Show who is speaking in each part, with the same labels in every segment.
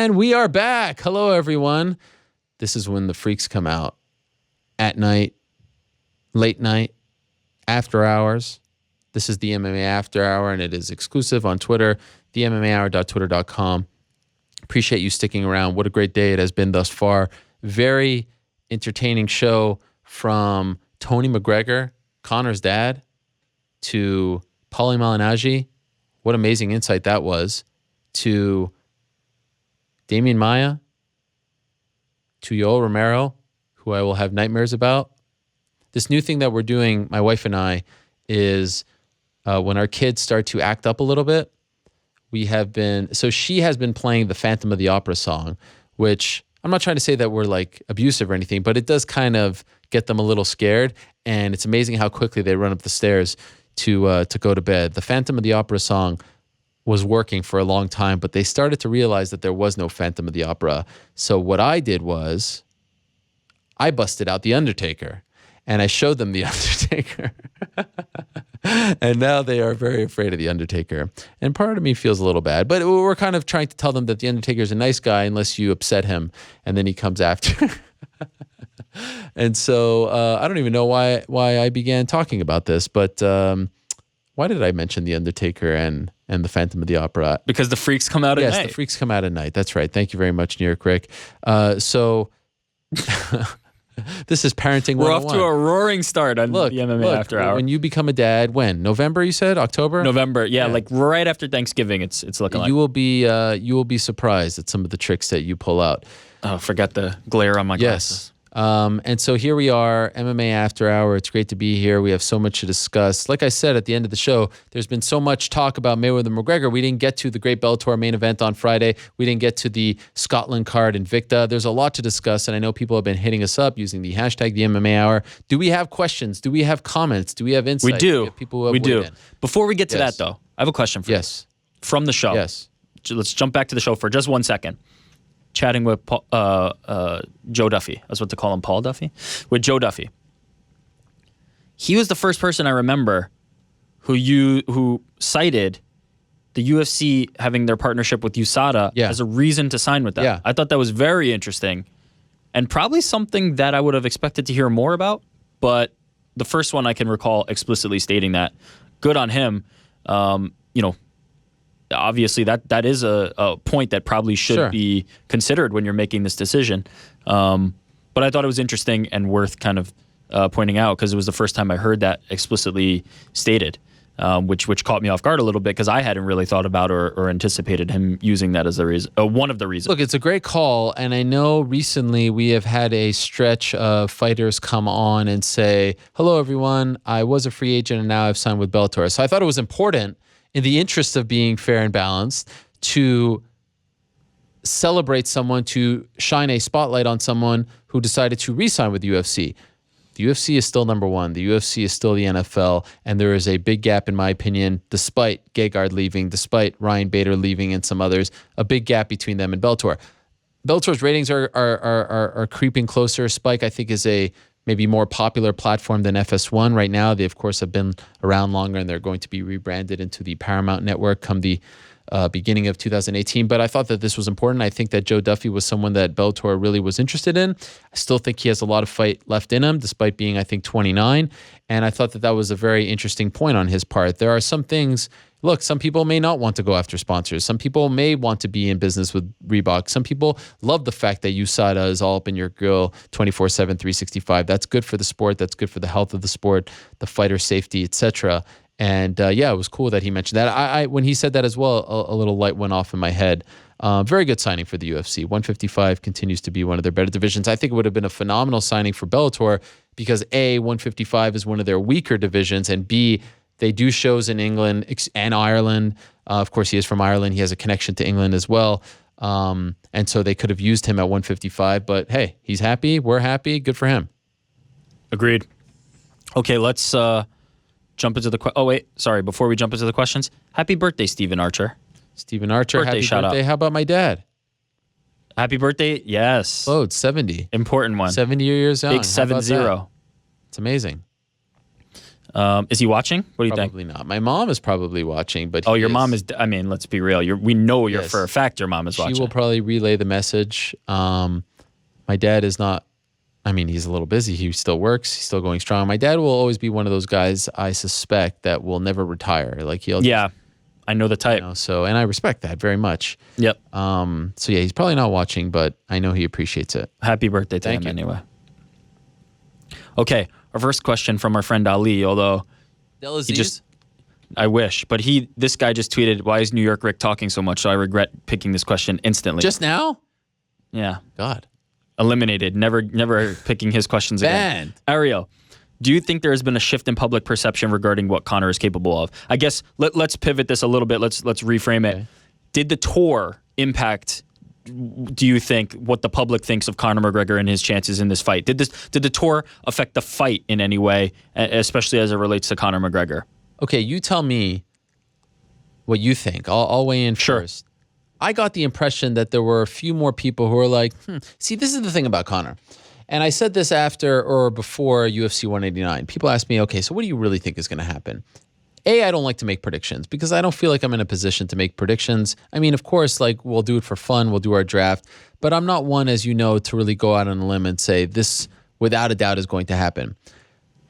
Speaker 1: And we are back. Hello, everyone. This is when the freaks come out. At night, late night, after hours. This is the MMA After Hour, and it is exclusive on Twitter, themmahour.twitter.com. Appreciate you sticking around. What a great day it has been thus far. Very entertaining show from Tony McGregor, Conor's dad, to Paulie Malignaggi. What amazing insight that was. To Damian Maia, to Yoel Romero, who I will have nightmares about. This new thing that we're doing, my wife and I, is when our kids start to act up a little bit, she has been playing the Phantom of the Opera song, which I'm not trying to say that we're like abusive or anything, but it does kind of get them a little scared. And it's amazing how quickly they run up the stairs to go to bed. The Phantom of the Opera song was working for a long time, but they started to realize that there was no Phantom of the Opera. So what I did was I busted out The Undertaker and I showed them The Undertaker. And now they are very afraid of The Undertaker. And part of me feels a little bad, but we're kind of trying to tell them that The Undertaker is a nice guy unless you upset him and then he comes after. And so I don't even know why I began talking about this, but why did I mention The Undertaker and the Phantom of the Opera?
Speaker 2: Because the freaks come out at night.
Speaker 1: Yes, the freaks come out at night. That's right. Thank you very much, New York Rick. So this is parenting 101.
Speaker 2: We're off to a roaring start on the MMA After Hour.
Speaker 1: When you become a dad, when? November, you said? October?
Speaker 2: November, yeah, like right after Thanksgiving, it's looking like.
Speaker 1: You will be surprised at some of the tricks that you pull out.
Speaker 2: Oh, forget the glare on my glasses.
Speaker 1: Yes. And so here we are, MMA After Hour. It's great to be here. We have so much to discuss. Like I said at the end of the show, there's been so much talk about Mayweather and McGregor. We didn't get to the great Bellator main event on Friday. We didn't get to the Scotland card Invicta. There's a lot to discuss, and I know people have been hitting us up using the hashtag the MMA Hour. Do we have questions? Do we have comments? Do we have insight?
Speaker 2: We do.
Speaker 1: We, people who have
Speaker 2: we do.
Speaker 1: in?
Speaker 2: Before we get to that, though, I have a question for you.
Speaker 1: Yes.
Speaker 2: From the show.
Speaker 1: Yes.
Speaker 2: Let's jump back to the show for just 1 second. Chatting with Joe Duffy. I was about to call him Paul Duffy. With Joe Duffy. He was the first person I remember who cited the UFC having their partnership with USADA as a reason to sign with them.
Speaker 1: Yeah.
Speaker 2: I thought that was very interesting and probably something that I would have expected to hear more about, but the first one I can recall explicitly stating that. Good on him. Obviously, that is a point that probably should be considered when you're making this decision. But I thought it was interesting and worth kind of pointing out because it was the first time I heard that explicitly stated, which caught me off guard a little bit because I hadn't really thought about or anticipated him using that as the reason, one of the reasons.
Speaker 1: Look, it's a great call, and I know recently we have had a stretch of fighters come on and say, hello, everyone, I was a free agent and now I've signed with Bellator. So I thought it was important in the interest of being fair and balanced, to celebrate someone, to shine a spotlight on someone who decided to re-sign with the UFC. The UFC is still number one. The UFC is still the NFL, and there is a big gap, in my opinion, despite Gegard leaving, despite Ryan Bader leaving and some others, a big gap between them and Bellator. Bellator's ratings are creeping closer. Spike, I think, is a maybe more popular platform than FS1 right now. They, of course, have been around longer, and they're going to be rebranded into the Paramount Network come the beginning of 2018. But I thought that this was important. I think that Joe Duffy was someone that Bellator really was interested in. I still think he has a lot of fight left in him, despite being, I think, 29. And I thought that was a very interesting point on his part. There are some things... Look, some people may not want to go after sponsors. Some people may want to be in business with Reebok. Some people love the fact that USADA is all up in your grill 24/7, 365. That's good for the sport. That's good for the health of the sport, the fighter safety, etc. And it was cool that he mentioned that. I when he said that as well, a little light went off in my head. Very good signing for the UFC. 155 continues to be one of their better divisions. I think it would have been a phenomenal signing for Bellator because A, 155 is one of their weaker divisions, and B, they do shows in England and Ireland. Of course, he is from Ireland. He has a connection to England as well. And so they could have used him at 155. But hey, he's happy. We're happy. Good for him.
Speaker 2: Agreed. Okay, let's jump into the before we jump into the questions, happy birthday, Stephen Archer.
Speaker 1: Stephen Archer,
Speaker 2: birthday
Speaker 1: happy
Speaker 2: shout
Speaker 1: birthday.
Speaker 2: Out.
Speaker 1: How about my dad?
Speaker 2: Happy birthday, yes.
Speaker 1: Floyd, 70.
Speaker 2: Important one.
Speaker 1: 70 years young.
Speaker 2: Big 70.
Speaker 1: It's amazing.
Speaker 2: Is he watching? What do you think?
Speaker 1: Probably not. My mom is probably watching, but
Speaker 2: your mom is. I mean, let's be real. We know you're for a fact your mom is watching.
Speaker 1: She will probably relay the message. My dad is not. I mean, he's a little busy. He still works. He's still going strong. My dad will always be one of those guys, I suspect, that will never retire. Like he'll.
Speaker 2: Yeah, I know the type.
Speaker 1: And I respect that very much.
Speaker 2: Yep.
Speaker 1: So yeah, he's probably not watching, but I know he appreciates it.
Speaker 2: Happy birthday to him anyway. Okay, our first question from our friend Ali, although I wish, but this guy just tweeted, "Why is New York Rick talking so much?" So I regret picking this question instantly.
Speaker 1: Just now?
Speaker 2: Yeah.
Speaker 1: God.
Speaker 2: Eliminated. Never picking his questions again. Ariel, do you think there has been a shift in public perception regarding what Conor is capable of? I guess let's pivot this a little bit. Let's reframe it. Did the tour impact, do you think, what the public thinks of Conor McGregor and his chances in this fight? Did the tour affect the fight in any way, especially as it relates to Conor McGregor?
Speaker 1: Okay, you tell me what you think. I'll weigh in first. I got the impression that there were a few more people who were like, see, this is the thing about Conor. And I said this after or before UFC 189. People ask me, okay, so what do you really think is going to happen? I don't like to make predictions because I don't feel like I'm in a position to make predictions. I mean, of course, like we'll do it for fun. We'll do our draft. But I'm not one, as you know, to really go out on a limb and say this without a doubt is going to happen.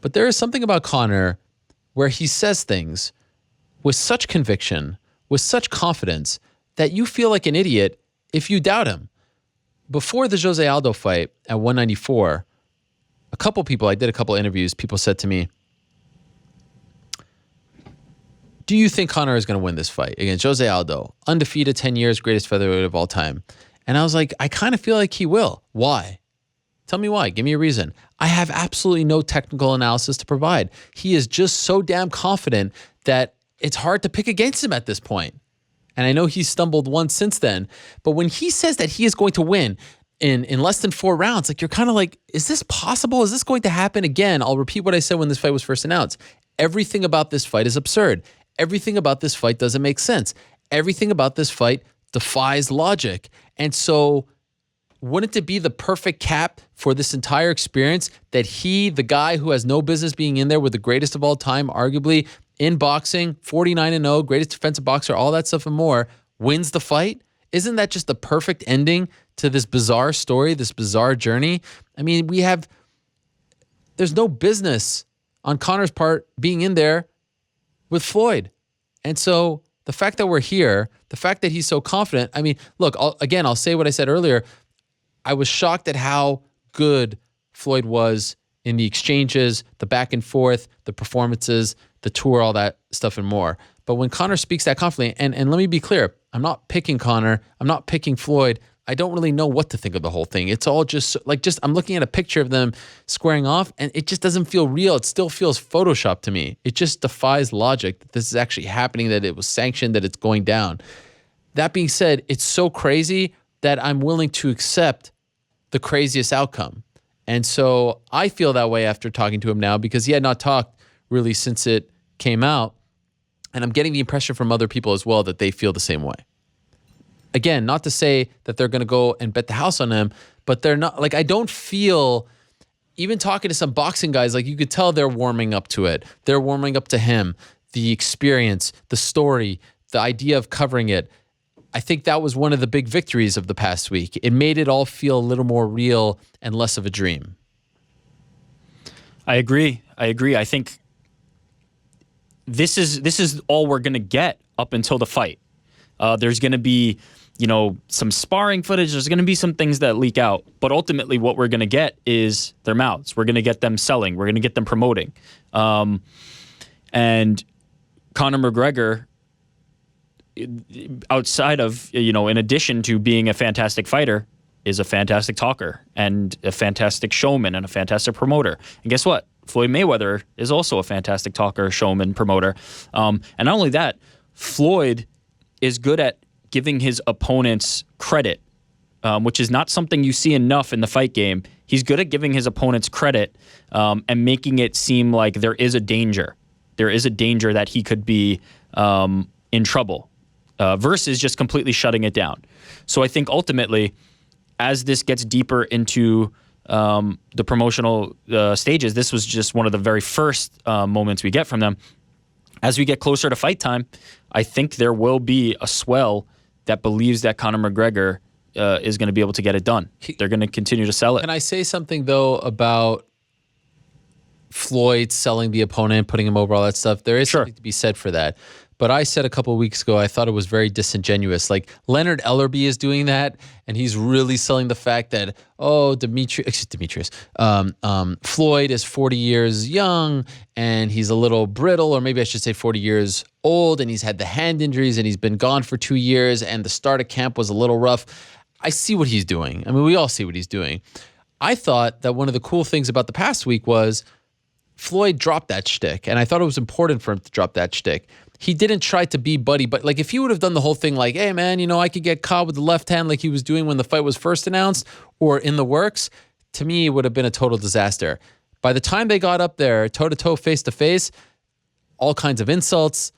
Speaker 1: But there is something about Conor where he says things with such conviction, with such confidence, that you feel like an idiot if you doubt him. Before the Jose Aldo fight at 194, I did a couple interviews, people said to me, do you think Conor is going to win this fight against Jose Aldo? Undefeated, 10 years, greatest featherweight of all time. And I was like, I kind of feel like he will. Why? Tell me why. Give me a reason. I have absolutely no technical analysis to provide. He is just so damn confident that it's hard to pick against him at this point. And I know he's stumbled once since then. But when he says that he is going to win in less than 4 rounds, like you're kind of like, is this possible? Is this going to happen again? I'll repeat what I said when this fight was first announced. Everything about this fight is absurd. Everything about this fight doesn't make sense. Everything about this fight defies logic. And so wouldn't it be the perfect cap for this entire experience that he, the guy who has no business being in there with the greatest of all time, arguably in boxing, 49-0, greatest defensive boxer, all that stuff and more, wins the fight? Isn't that just the perfect ending to this bizarre story, this bizarre journey? I mean, there's no business on Conor's part being in there with Floyd. And so the fact that we're here, the fact that he's so confident, I mean, look, I'll say what I said earlier. I was shocked at how good Floyd was in the exchanges, the back and forth, the performances, the tour, all that stuff and more. But when Conor speaks that confidently, and let me be clear, I'm not picking Conor, I'm not picking Floyd. I don't really know what to think of the whole thing. It's all just I'm looking at a picture of them squaring off and it just doesn't feel real. It still feels Photoshopped to me. It just defies logic that this is actually happening, that it was sanctioned, that it's going down. That being said, it's so crazy that I'm willing to accept the craziest outcome. And so I feel that way after talking to him now because he had not talked really since it came out. And I'm getting the impression from other people as well that they feel the same way. Again, not to say that they're going to go and bet the house on him, but they're not, like, I don't feel, even talking to some boxing guys, like you could tell they're warming up to it. They're warming up to him, the experience, the story, the idea of covering it. I think that was one of the big victories of the past week. It made it all feel a little more real and less of a dream.
Speaker 2: I agree. I think this is all we're going to get up until the fight. There's going to be, some sparring footage. There's going to be some things that leak out. But ultimately what we're going to get is their mouths. We're going to get them selling. We're going to get them promoting. And Conor McGregor, outside of, in addition to being a fantastic fighter, is a fantastic talker and a fantastic showman and a fantastic promoter. And guess what? Floyd Mayweather is also a fantastic talker, showman, promoter. And not only that, Floyd is good at giving his opponents credit, which is not something you see enough in the fight game. He's good at giving his opponents credit and making it seem like there is a danger. There is a danger that he could be in trouble versus just completely shutting it down. So I think ultimately, as this gets deeper into the promotional stages. This was just one of the very first moments we get from them. As we get closer to fight time, I think there will be a swell that believes that Conor McGregor is going to be able to get it done. They're going to continue to sell it.
Speaker 1: Can I say something, though, about Floyd selling the opponent, putting him over, all that stuff? There is something to be said for that. But I said a couple of weeks ago, I thought it was very disingenuous. Like, Leonard Ellerbe is doing that, and he's really selling the fact that, Floyd is 40 years young, and he's a little brittle, or maybe I should say 40 years old, and he's had the hand injuries, and he's been gone for 2 years, and the start of camp was a little rough. I see what he's doing. I mean, we all see what he's doing. I thought that one of the cool things about the past week was Floyd dropped that shtick, and I thought it was important for him to drop that shtick. He didn't try to be buddy, but like if he would have done the whole thing like, hey man, I could get caught with the left hand like he was doing when the fight was first announced or in the works, to me it would have been a total disaster. By the time they got up there, toe-to-toe, face-to-face, all kinds of insults,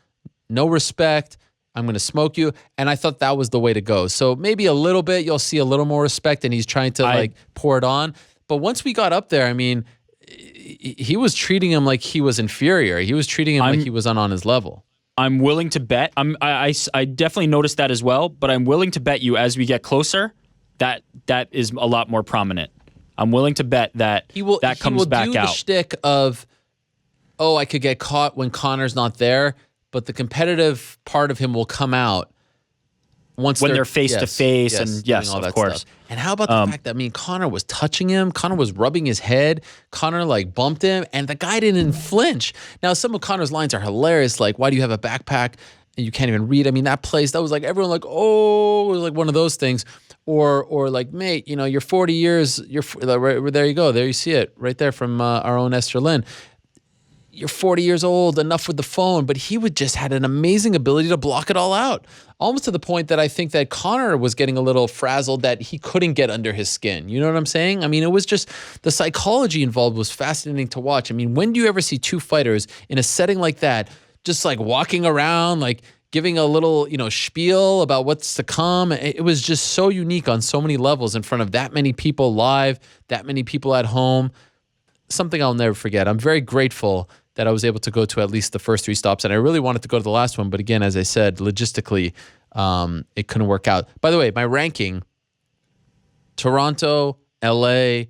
Speaker 1: no respect, I'm going to smoke you, and I thought that was the way to go. So maybe a little bit, you'll see a little more respect, and he's trying to pour it on. But once we got up there, I mean, he was treating him like he was inferior. He was treating him like he was on his level.
Speaker 2: I'm willing to bet. I definitely noticed that as well, but I'm willing to bet you as we get closer, that is a lot more prominent. I'm willing to bet that that comes back out. He will do the
Speaker 1: shtick of, I could get caught when Conor's not there, but the competitive part of him will come out when
Speaker 2: they're face to face, and yes, of course.
Speaker 1: Stuff. And how about the fact that Conor was touching him, Conor was rubbing his head, Conor bumped him, and the guy didn't flinch. Now, some of Conor's lines are hilarious, like, why do you have a backpack and you can't even read? I mean, that was like everyone like one of those things. Or like, mate, you're 40 years, there you go, there you see it, right there from our own Esther Lynn. You're 40 years old, enough with the phone, but he would just had an amazing ability to block it all out. Almost to the point that I think that Conor was getting a little frazzled that he couldn't get under his skin. You know what I'm saying? I mean, it was just, the psychology involved was fascinating to watch. I mean, when do you ever see two fighters in a setting like that, just like walking around, like giving a little, spiel about what's to come? It was just so unique on so many levels in front of that many people live, that many people at home. Something I'll never forget. I'm very grateful that I was able to go to at least the first 3 stops. And I really wanted to go to the last one. But again, as I said, logistically, it couldn't work out. By the way, my ranking, Toronto, LA,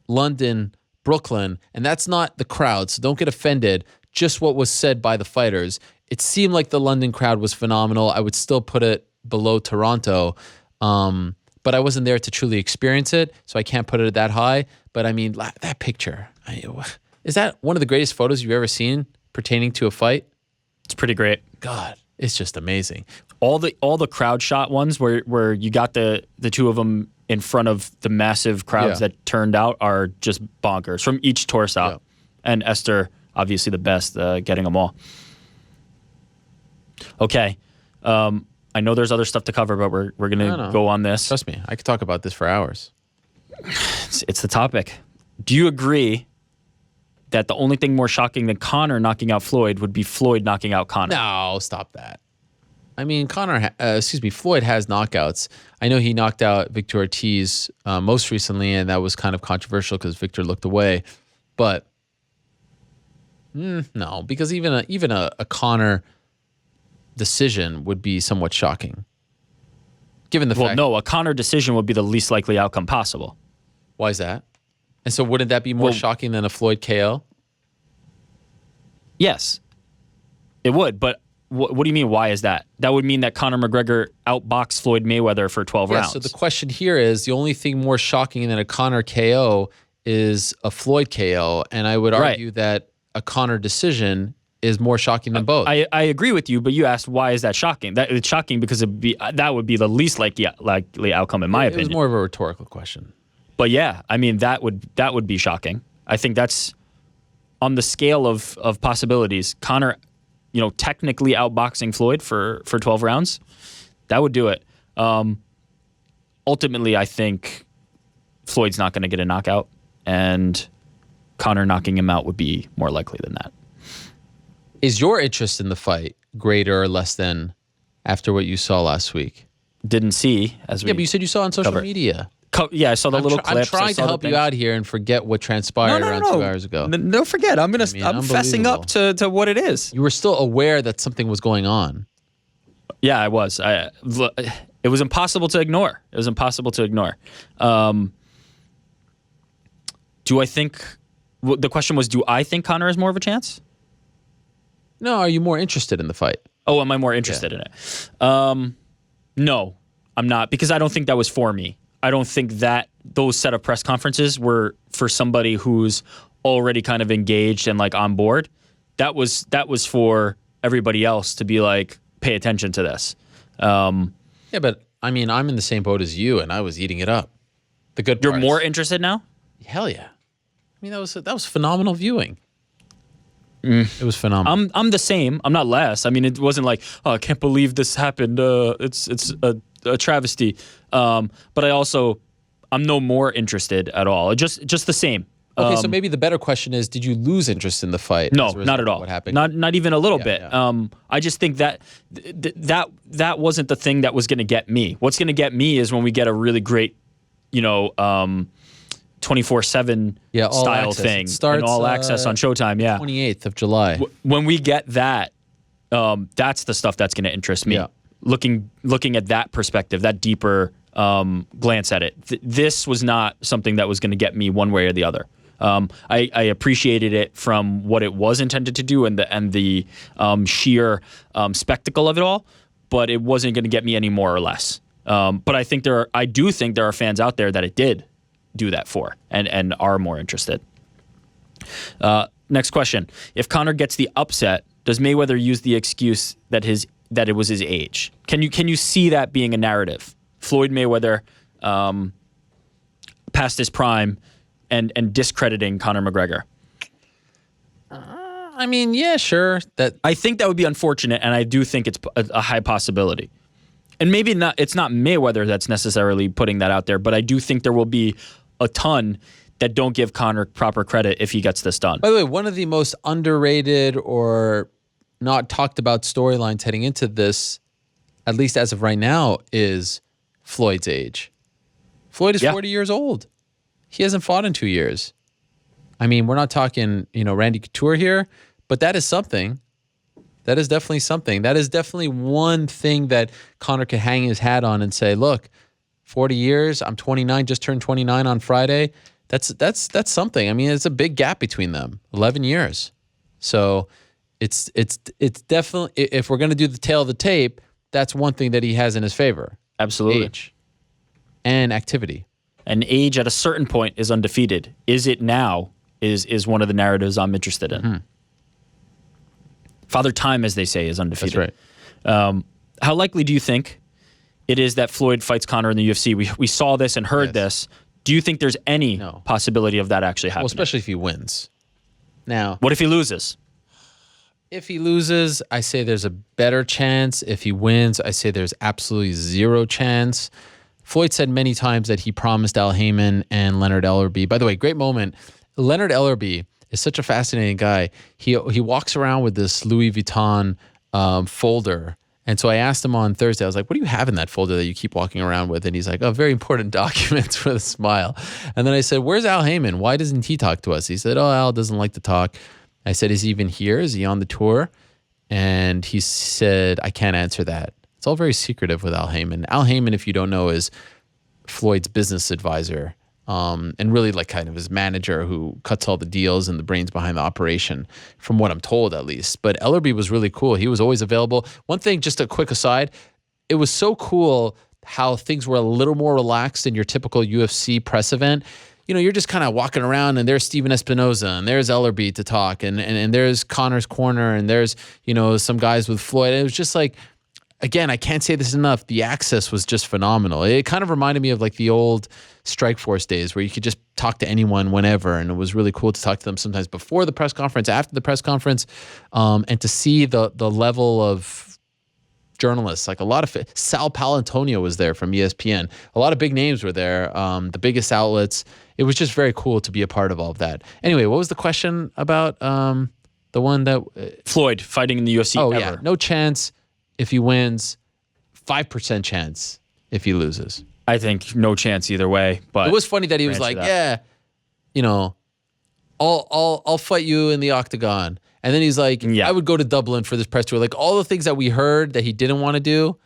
Speaker 1: London, Brooklyn, and that's not the crowd, so don't get offended, just what was said by the fighters. It seemed like the London crowd was phenomenal. I would still put it below Toronto, but I wasn't there to truly experience it, so I can't put it that high. But I mean, that picture, is that one of the greatest photos you've ever seen pertaining to a fight?
Speaker 2: It's pretty great.
Speaker 1: God, it's just amazing.
Speaker 2: All the crowd shot ones where you got the two of them in front of the massive crowds that turned out are just bonkers from each tour stop. Yeah. And Esther, obviously the best, getting them all. Okay. I know there's other stuff to cover, but we're going to go on this.
Speaker 1: Trust me, I could talk about this for hours.
Speaker 2: It's the topic. Do you agree that the only thing more shocking than Conor knocking out Floyd would be Floyd knocking out Conor?
Speaker 1: No, stop that. I mean, Floyd has knockouts. I know he knocked out Victor Ortiz most recently, and that was kind of controversial because Victor looked away. But no, because even a Conor decision would be somewhat shocking. Given the fact,
Speaker 2: a Conor decision would be the least likely outcome possible.
Speaker 1: Why is that? And so wouldn't that be more shocking than a Floyd KO?
Speaker 2: Yes, it would. But what do you mean, why is that? That would mean that Conor McGregor outboxed Floyd Mayweather for 12 rounds.
Speaker 1: So the question here is, the only thing more shocking than a Conor KO is a Floyd KO. And I would argue that a Conor decision is more shocking than both.
Speaker 2: I agree with you, but you asked, why is that shocking? It's shocking because that would be the least likely outcome in my opinion.
Speaker 1: It was more of a rhetorical question.
Speaker 2: But yeah, I mean, that would be shocking. I think that's on the scale of possibilities. Conor, technically outboxing Floyd for 12 rounds, that would do it. Ultimately, I think Floyd's not going to get a knockout, and Conor knocking him out would be more likely than that.
Speaker 1: Is your interest in the fight greater or less than after what you saw last week?
Speaker 2: Didn't see as we.
Speaker 1: Yeah, but you said you saw on social media.
Speaker 2: I saw the little clips.
Speaker 1: I'm trying to help you out here and forget what transpired around 2 hours ago.
Speaker 2: No, forget. I'm fessing up to what it is.
Speaker 1: You were still aware that something was going on.
Speaker 2: Yeah, I was. It was impossible to ignore. Do I think... The question was, do I think Conor has more of a chance?
Speaker 1: No, are you more interested in the fight?
Speaker 2: Oh, am I more interested in it? No, I'm not, because I don't think that was for me. I don't think that those set of press conferences were for somebody who's already kind of engaged and like on board. That was for everybody else to be like, pay attention to this.
Speaker 1: Yeah, but I mean, I'm in the same boat as you, and I was eating it up. The good
Speaker 2: You're
Speaker 1: parts.
Speaker 2: more interested now?
Speaker 1: Hell yeah. I memean, that was phenomenal viewing. It was phenomenal.
Speaker 2: I'm the same. I'm not less. I mean, it wasn't like, oh, I can't believe this happened. It's a travesty. But I'm no more interested at all. Just the same.
Speaker 1: Okay, so maybe the better question is, did you lose interest in the fight?
Speaker 2: No, not at all.
Speaker 1: What happened?
Speaker 2: Not even a little bit.
Speaker 1: Yeah.
Speaker 2: I just think that wasn't the thing that was going to get me. What's going to get me is when we get a really great, 24/7 style
Speaker 1: access.
Speaker 2: thing.
Speaker 1: Starts,
Speaker 2: and all access on Showtime,
Speaker 1: 28th of July.
Speaker 2: When we get that, that's the stuff that's going to interest me.
Speaker 1: Yeah.
Speaker 2: Looking at that perspective, that deeper glance at it. This was not something that was going to get me one way or the other. I appreciated it from what it was intended to do and the sheer spectacle of it all, but it wasn't going to get me any more or less. But I do think there are fans out there that it did do that for and are more interested. Next question. If Conor gets the upset, does Mayweather use the excuse that it was his age? Can you see that being a narrative? Floyd Mayweather past his prime and discrediting Conor McGregor.
Speaker 1: I mean, yeah, sure.
Speaker 2: I think that would be unfortunate, and I do think it's a high possibility. And maybe not. It's not Mayweather that's necessarily putting that out there, but I do think there will be a ton that don't give Conor proper credit if he gets this done.
Speaker 1: By the way, one of the most underrated or not talked about storylines heading into this, at least as of right now, is Floyd's age. Floyd is 40 years old. He hasn't fought in 2 years. I mean, we're not talking, Randy Couture here, but that is something. That is definitely something. That is definitely one thing that Conor could hang his hat on and say, look, 40 years, I'm 29, just turned 29 on Friday. That's something. I mean, it's a big gap between them, 11 years. So it's definitely, if we're going to do the tail of the tape, that's one thing that he has in his favor.
Speaker 2: Absolutely.
Speaker 1: Age and activity.
Speaker 2: And age at a certain point is undefeated. Is it now is one of the narratives I'm interested in. Mm-hmm. Father Time, as they say, is undefeated.
Speaker 1: That's right.
Speaker 2: How likely do you think it is that Floyd fights Conor in the UFC? We saw this and heard this. Do you think there's any possibility of that actually happening?
Speaker 1: Well, especially if he wins. Now,
Speaker 2: what if he loses?
Speaker 1: If he loses, I say there's a better chance. If he wins, I say there's absolutely zero chance. Floyd said many times that he promised Al Heyman and Leonard Ellerbe. By the way, great moment. Leonard Ellerbe is such a fascinating guy. He walks around with this Louis Vuitton folder. And so I asked him on Thursday, I was like, what do you have in that folder that you keep walking around with? And he's like, oh, very important documents, with a smile. And then I said, where's Al Heyman? Why doesn't he talk to us? He said, oh, Al doesn't like to talk. I said, is he even here? Is he on the tour? And he said, I can't answer that. It's all very secretive with Al Heyman. Al Heyman, if you don't know, is Floyd's business advisor. And really like kind of his manager who cuts all the deals and the brains behind the operation, from what I'm told at least. But Ellerbe was really cool. He was always available. One thing, just a quick aside, it was so cool how things were a little more relaxed in your typical UFC press event. You're just kind of walking around and there's Steven Espinoza and there's Ellerbe to talk and there's Conor's Corner and there's, some guys with Floyd. It was just like, again, I can't say this enough. The access was just phenomenal. It kind of reminded me of like the old Strikeforce days where you could just talk to anyone whenever. And it was really cool to talk to them sometimes before the press conference, after the press conference, and to see the level of journalists. Like a lot of Sal Palantonio was there from ESPN. A lot of big names were there, the biggest outlets. It was just very cool to be a part of all of that. Anyway, what was the question about the one that...
Speaker 2: Floyd fighting in the UFC ever?
Speaker 1: Yeah, no chance if he wins, 5% chance if he loses.
Speaker 2: I think no chance either way. But
Speaker 1: it was funny that he was like, yeah, you know, I'll fight you in the octagon. And then he's like, I would go to Dublin for this press tour. Like all the things that we heard that he didn't want to do.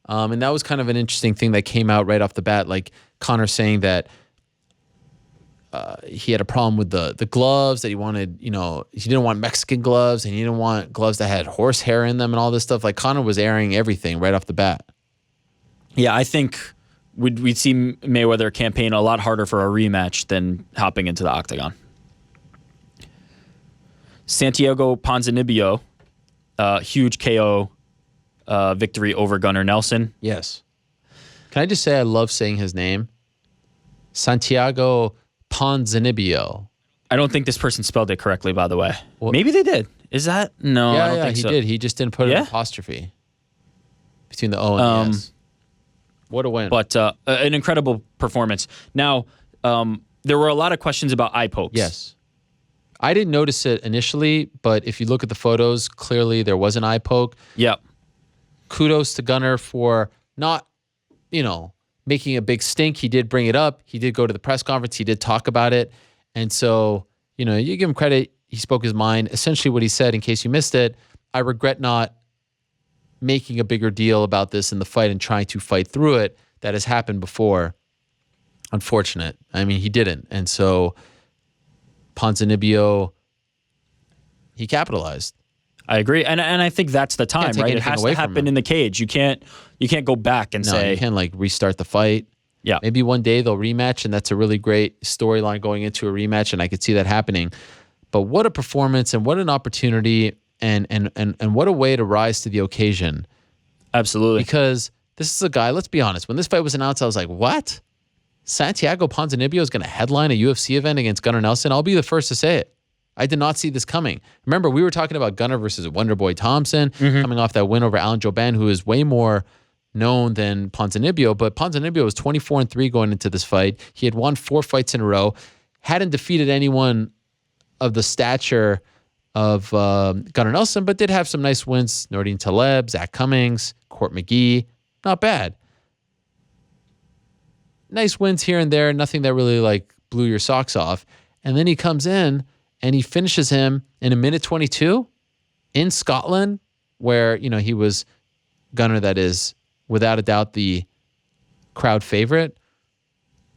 Speaker 1: And that was kind of an interesting thing that came out right off the bat. Like Conor saying that he had a problem with the gloves, that he wanted, he didn't want Mexican gloves and he didn't want gloves that had horsehair in them and all this stuff. Like Conor was airing everything right off the bat.
Speaker 2: Yeah, I think we'd see Mayweather campaign a lot harder for a rematch than hopping into the octagon. Santiago Ponzinibbio, huge KO victory over Gunnar Nelson.
Speaker 1: Yes. Can I just say I love saying his name? Santiago Ponzinibbio.
Speaker 2: I don't think this person spelled it correctly, by the way. Well, maybe they did. Is that? No, I don't think so.
Speaker 1: He did. He just didn't put an apostrophe between the O and the S. What a win.
Speaker 2: But an incredible performance. Now, there were a lot of questions about eye pokes.
Speaker 1: Yes. I didn't notice it initially, but if you look at the photos, clearly there was an eye poke.
Speaker 2: Yep.
Speaker 1: Kudos to Gunnar for not, making a big stink. He did bring it up. He did go to the press conference. He did talk about it. And so, you give him credit. He spoke his mind. Essentially what he said, in case you missed it, I regret not making a bigger deal about this in the fight and trying to fight through it. That has happened before. Unfortunate. I mean, he didn't. And so Ponzinibbio, he capitalized.
Speaker 2: I agree, and I think that's the time, right? It has to happen in the cage. You can't go back and say
Speaker 1: you can't restart the fight.
Speaker 2: Yeah,
Speaker 1: maybe one day they'll rematch, and that's a really great storyline going into a rematch, and I could see that happening. But what a performance, and what an opportunity, and what a way to rise to the occasion.
Speaker 2: Absolutely,
Speaker 1: because this is a guy. Let's be honest. When this fight was announced, I was like, "What? Santiago Ponzinibbio is going to headline a UFC event against Gunnar Nelson?" I'll be the first to say it. I did not see this coming. Remember, we were talking about Gunnar versus Wonderboy Thompson, coming off that win over Alan Jouban, who is way more known than Ponzinibbio. But Ponzinibbio was 24-3 going into this fight. He had won 4 fights in a row, hadn't defeated anyone of the stature of Gunnar Nelson, but did have some nice wins. Nordine Taleb, Zach Cummings, Court McGee. Not bad. Nice wins here and there. Nothing that really blew your socks off. And then he comes in and he finishes him in a minute 22 in Scotland, where, he was Gunnar, that is without a doubt the crowd favorite.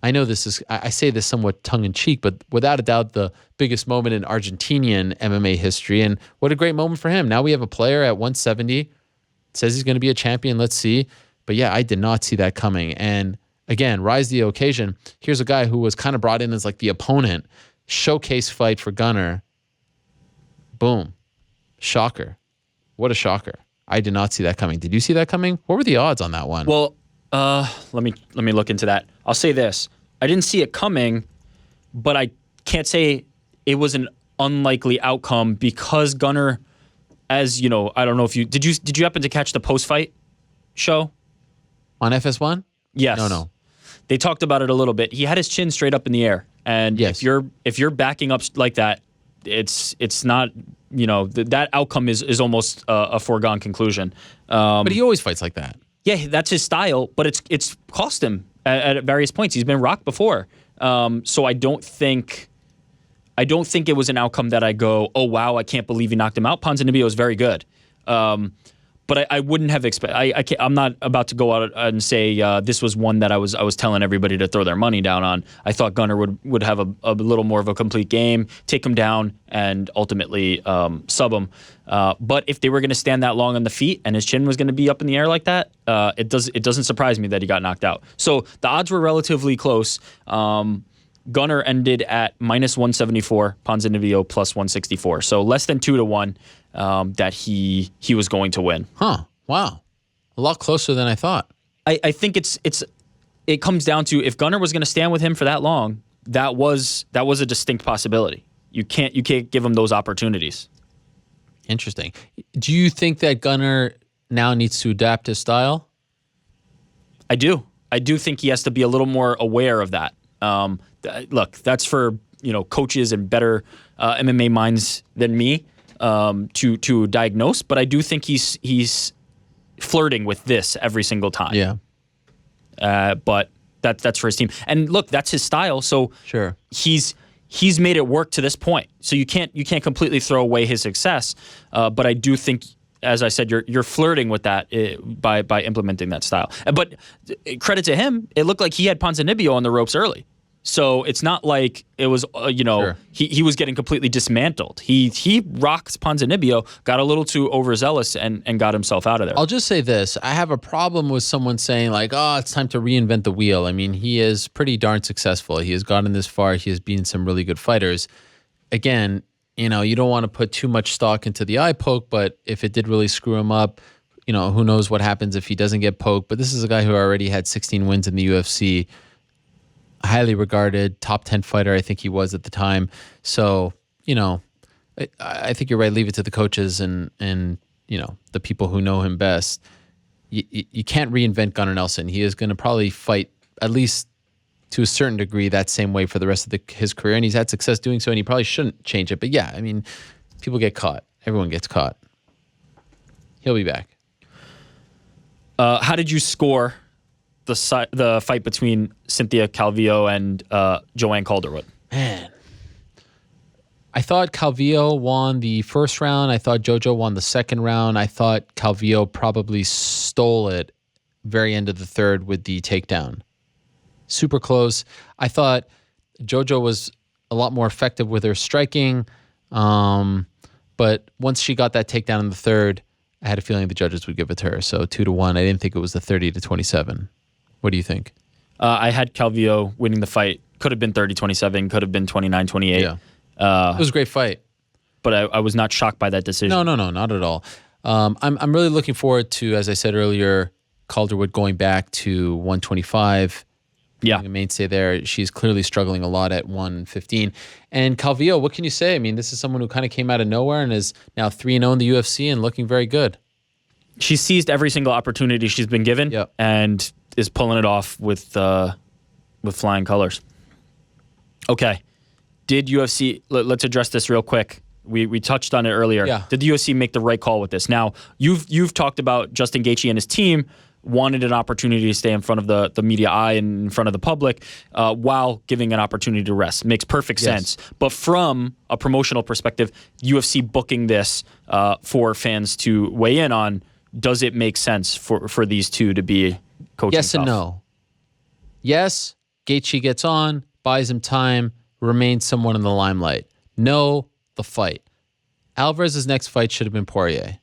Speaker 1: I know I say this somewhat tongue in cheek, but without a doubt the biggest moment in Argentinian MMA history. And what a great moment for him. Now we have a player at 170, says he's going to be a champion. Let's see. But yeah, I did not see that coming. And again, rise to the occasion. Here's a guy who was kind of brought in as the opponent. Showcase fight for Gunnar. Boom. Shocker. What a shocker. I did not see that coming. Did you see that coming? What were the odds on that one?
Speaker 2: Well, let me look into that. I'll say this. I didn't see it coming, but I can't say it was an unlikely outcome because Gunnar, as you know, I don't know if you did you happen to catch the post-fight show?
Speaker 1: On FS1?
Speaker 2: Yes.
Speaker 1: No.
Speaker 2: They talked about it a little bit. He had his chin straight up in the air. And
Speaker 1: yes.
Speaker 2: if you're backing up like that, it's not, that outcome is almost a foregone conclusion.
Speaker 1: But he always fights like that.
Speaker 2: Yeah, that's his style, but it's cost him at various points. He's been rocked before. So I don't think it was an outcome that I go, oh wow, I can't believe he knocked him out. Ponzinibbio is very good. But I wouldn't have expected. I'm not about to go out and say this was one that I was telling everybody to throw their money down on. I thought Gunnar would have a little more of a complete game, take him down, and ultimately sub him. But if they were going to stand that long on the feet and his chin was going to be up in the air like that, it doesn't surprise me that he got knocked out. So the odds were relatively close. Gunnar ended at minus 174, Ponzinibbio plus 164. So less than 2-1 that he was going to win.
Speaker 1: Huh. Wow. A lot closer than I thought.
Speaker 2: I think it comes down to if Gunnar was going to stand with him for that long, that was a distinct possibility. You can't give him those opportunities.
Speaker 1: Interesting. Do you think that Gunnar now needs to adapt his style?
Speaker 2: I do. I do think he has to be a little more aware of that. Look, that's for coaches and better MMA minds than me to diagnose. But I do think he's flirting with this every single time.
Speaker 1: Yeah.
Speaker 2: But That's for his team. And look, that's his style. So
Speaker 1: Sure.
Speaker 2: he's made it work to this point. So you can't completely throw away his success. But I do think, as I said, you're flirting with that by implementing that style. But credit to him, it looked like he had Ponzinibbio on the ropes early. So it's not like it was,
Speaker 1: Sure.
Speaker 2: he was getting completely dismantled. He rocked Ponzinibbio, got a little too overzealous, and got himself out of there.
Speaker 1: I'll just say this. I have a problem with someone saying like, oh, it's time to reinvent the wheel. I mean, he is pretty darn successful. He has gotten this far. He has beaten some really good fighters. Again, you don't want to put too much stock into the eye poke, but if it did really screw him up, who knows what happens if he doesn't get poked. But this is a guy who already had 16 wins in the UFC. Highly regarded, top 10 fighter, I think he was at the time. So, I think you're right. Leave it to the coaches and the people who know him best. You can't reinvent Gunnar Nelson. He is going to probably fight at least to a certain degree that same way for the rest of his career, and he's had success doing so, and he probably shouldn't change it. But yeah, I mean, people get caught. Everyone gets caught. He'll be back.
Speaker 2: How did you score the fight between Cynthia Calvillo and Joanne Calderwood?
Speaker 1: Man, I thought Calvillo won the first round. I thought Jojo won the second round. I thought Calvillo probably stole it very end of the third with the takedown. Super close. I thought Jojo was a lot more effective with her striking. But once she got that takedown in the third, I had a feeling the judges would give it to her. So 2-1. I didn't think it was the 30-27. What do you think?
Speaker 2: I had Calvillo winning the fight. Could have been 30-27. Could have been 29-28.
Speaker 1: Yeah. It was a great fight.
Speaker 2: But I was not shocked by that decision.
Speaker 1: No, not at all. I'm really looking forward to, as I said earlier, Calderwood going back to 125.
Speaker 2: Yeah.
Speaker 1: A mainstay there. She's clearly struggling a lot at 115. And Calvillo, what can you say? I mean, this is someone who kind of came out of nowhere and is now 3-0 in the UFC and looking very good.
Speaker 2: She seized every single opportunity she's been given and is pulling it off with flying colors. Okay. Did UFC, let's address this real quick. We touched on it earlier.
Speaker 1: Yeah.
Speaker 2: Did the UFC make the right call with this? Now, you've talked about Justin Gaethje and his team wanted an opportunity to stay in front of the media eye and in front of the public while giving an opportunity to rest. Makes perfect sense. But from a promotional perspective, UFC booking this for fans to weigh in on, does it make sense for these two to be coaching?
Speaker 1: Yes and no. Yes, Gaethje gets on, buys him time, remains someone in the limelight. No, the fight. Alvarez's next fight should have been Poirier.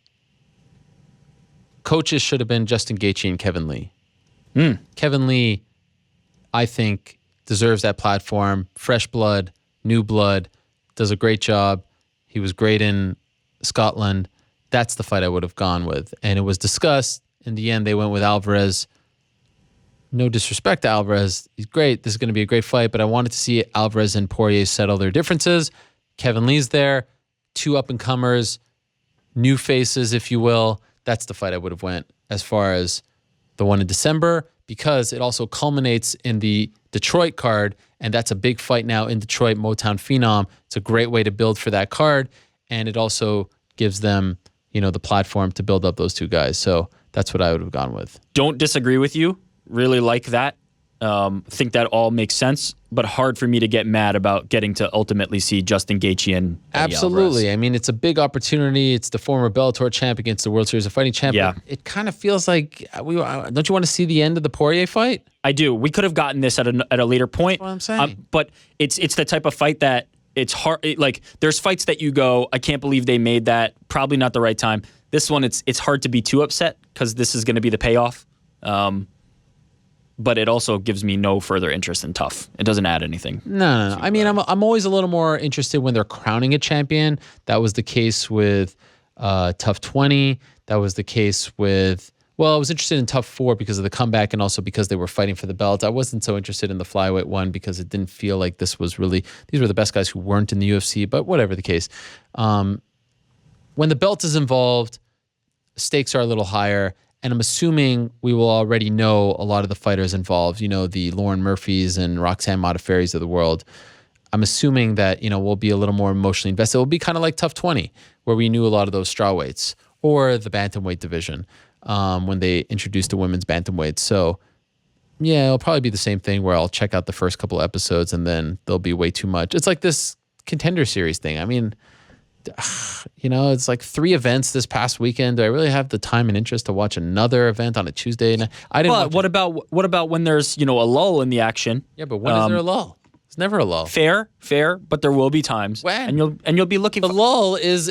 Speaker 1: Coaches should have been Justin Gaethje and Kevin Lee. Kevin Lee, I think, deserves that platform. Fresh blood, new blood, does a great job. He was great in Scotland. That's the fight I would have gone with. And it was discussed. In the end, they went with Alvarez. No disrespect to Alvarez. He's great. This is going to be a great fight, but I wanted to see Alvarez and Poirier settle their differences. Kevin Lee's there. Two up-and-comers, new faces, if you will. That's the fight I would have went as far as the one in December, because it also culminates in the Detroit card, and that's a big fight now in Detroit, Motown Phenom. It's a great way to build for that card, and it also gives them, the platform to build up those two guys. So that's what I would have gone with.
Speaker 2: Don't disagree with you. Really like that. Think that all makes sense, but hard for me to get mad about getting to ultimately see Justin Gaethje and
Speaker 1: Absolutely.
Speaker 2: Alvarez.
Speaker 1: I mean, it's a big opportunity. It's the former Bellator champ against the World Series of Fighting champ.
Speaker 2: Yeah.
Speaker 1: It kind of feels like, don't you want to see the end of the Poirier fight?
Speaker 2: I do. We could have gotten this at a later point.
Speaker 1: That's what I'm saying.
Speaker 2: But it's the type of fight that it's hard. There's fights that you go, I can't believe they made that. Probably not the right time. This one, it's hard to be too upset because this is going to be the payoff. But it also gives me no further interest in TUF. It doesn't add anything.
Speaker 1: No. I mean, I'm always a little more interested when they're crowning a champion. That was the case with TUF 20. That was the case with, I was interested in TUF 4 because of the comeback and also because they were fighting for the belt. I wasn't so interested in the flyweight one because it didn't feel like these were the best guys who weren't in the UFC, but whatever the case. When the belt is involved, stakes are a little higher. And I'm assuming we will already know a lot of the fighters involved, the Lauren Murphys and Roxanne Modafferi's of the world. I'm assuming that, we'll be a little more emotionally invested. It will be kind of like TUF 20, where we knew a lot of those strawweights, or the bantamweight division when they introduced the women's bantamweight. So Yeah, it'll probably be the same thing where I'll check out the first couple episodes and then there'll be way too much. It's like this Contender Series thing. I mean, it's like 3 events this past weekend. Do I really have the time and interest to watch another event on a Tuesday? I didn't.
Speaker 2: But what about when there's a lull in the action?
Speaker 1: Yeah, but when is there a lull? It's never a lull.
Speaker 2: Fair, but there will be times
Speaker 1: when
Speaker 2: and you'll be looking.
Speaker 1: The lull is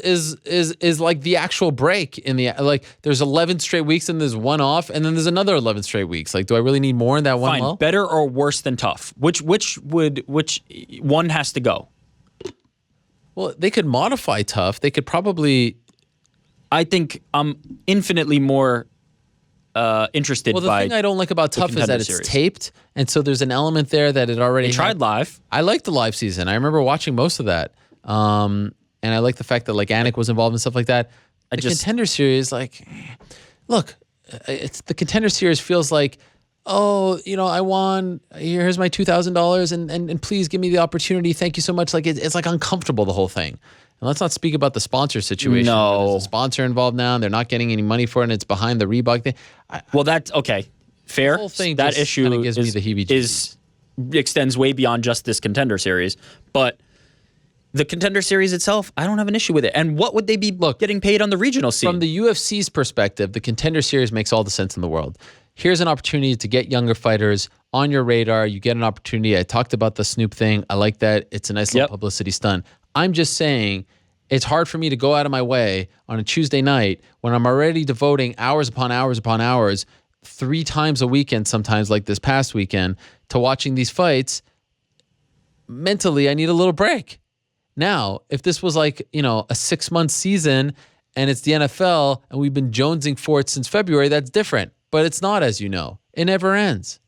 Speaker 1: like the actual break in the like. There's 11 straight weeks and there's one off, and then there's another 11 straight weeks. Like, do I really need more in that one lull?
Speaker 2: Better or worse than tough? Which one has to go?
Speaker 1: Well, they could modify tough. They could probably.
Speaker 2: I think I'm infinitely more interested.
Speaker 1: Well, the thing I don't like about tough is that it's taped, and so there's an element there that it already
Speaker 2: tried live.
Speaker 1: I like the live season. I remember watching most of that, and I like the fact that like Anik was involved and stuff like that. The Contender Series, like, look, it's the Contender Series feels like, oh, I won. Here's my $2,000, and please give me the opportunity. Thank you so much. Like it's like uncomfortable, the whole thing. And let's not speak about the sponsor situation.
Speaker 2: No,
Speaker 1: there's a sponsor involved now, and they're not getting any money for it, and it's behind the Reebok thing.
Speaker 2: Well, that's okay. Fair.
Speaker 1: The whole thing
Speaker 2: that issue
Speaker 1: gives me the heebie-jeebies.
Speaker 2: Extends way beyond just this Contender Series, but the Contender Series itself, I don't have an issue with it. And what would they be getting paid on the regional scene?
Speaker 1: From the UFC's perspective, the Contender Series makes all the sense in the world. Here's an opportunity to get younger fighters on your radar. You get an opportunity. I talked about the Snoop thing. I like that. It's a nice little publicity stunt. I'm just saying it's hard for me to go out of my way on a Tuesday night when I'm already devoting hours upon hours upon hours, 3 times a weekend, sometimes like this past weekend, to watching these fights. Mentally, I need a little break. Now, if this was like, a 6-month season and it's the NFL and we've been jonesing for it since February, that's different. But it's not, as you know. It never ends.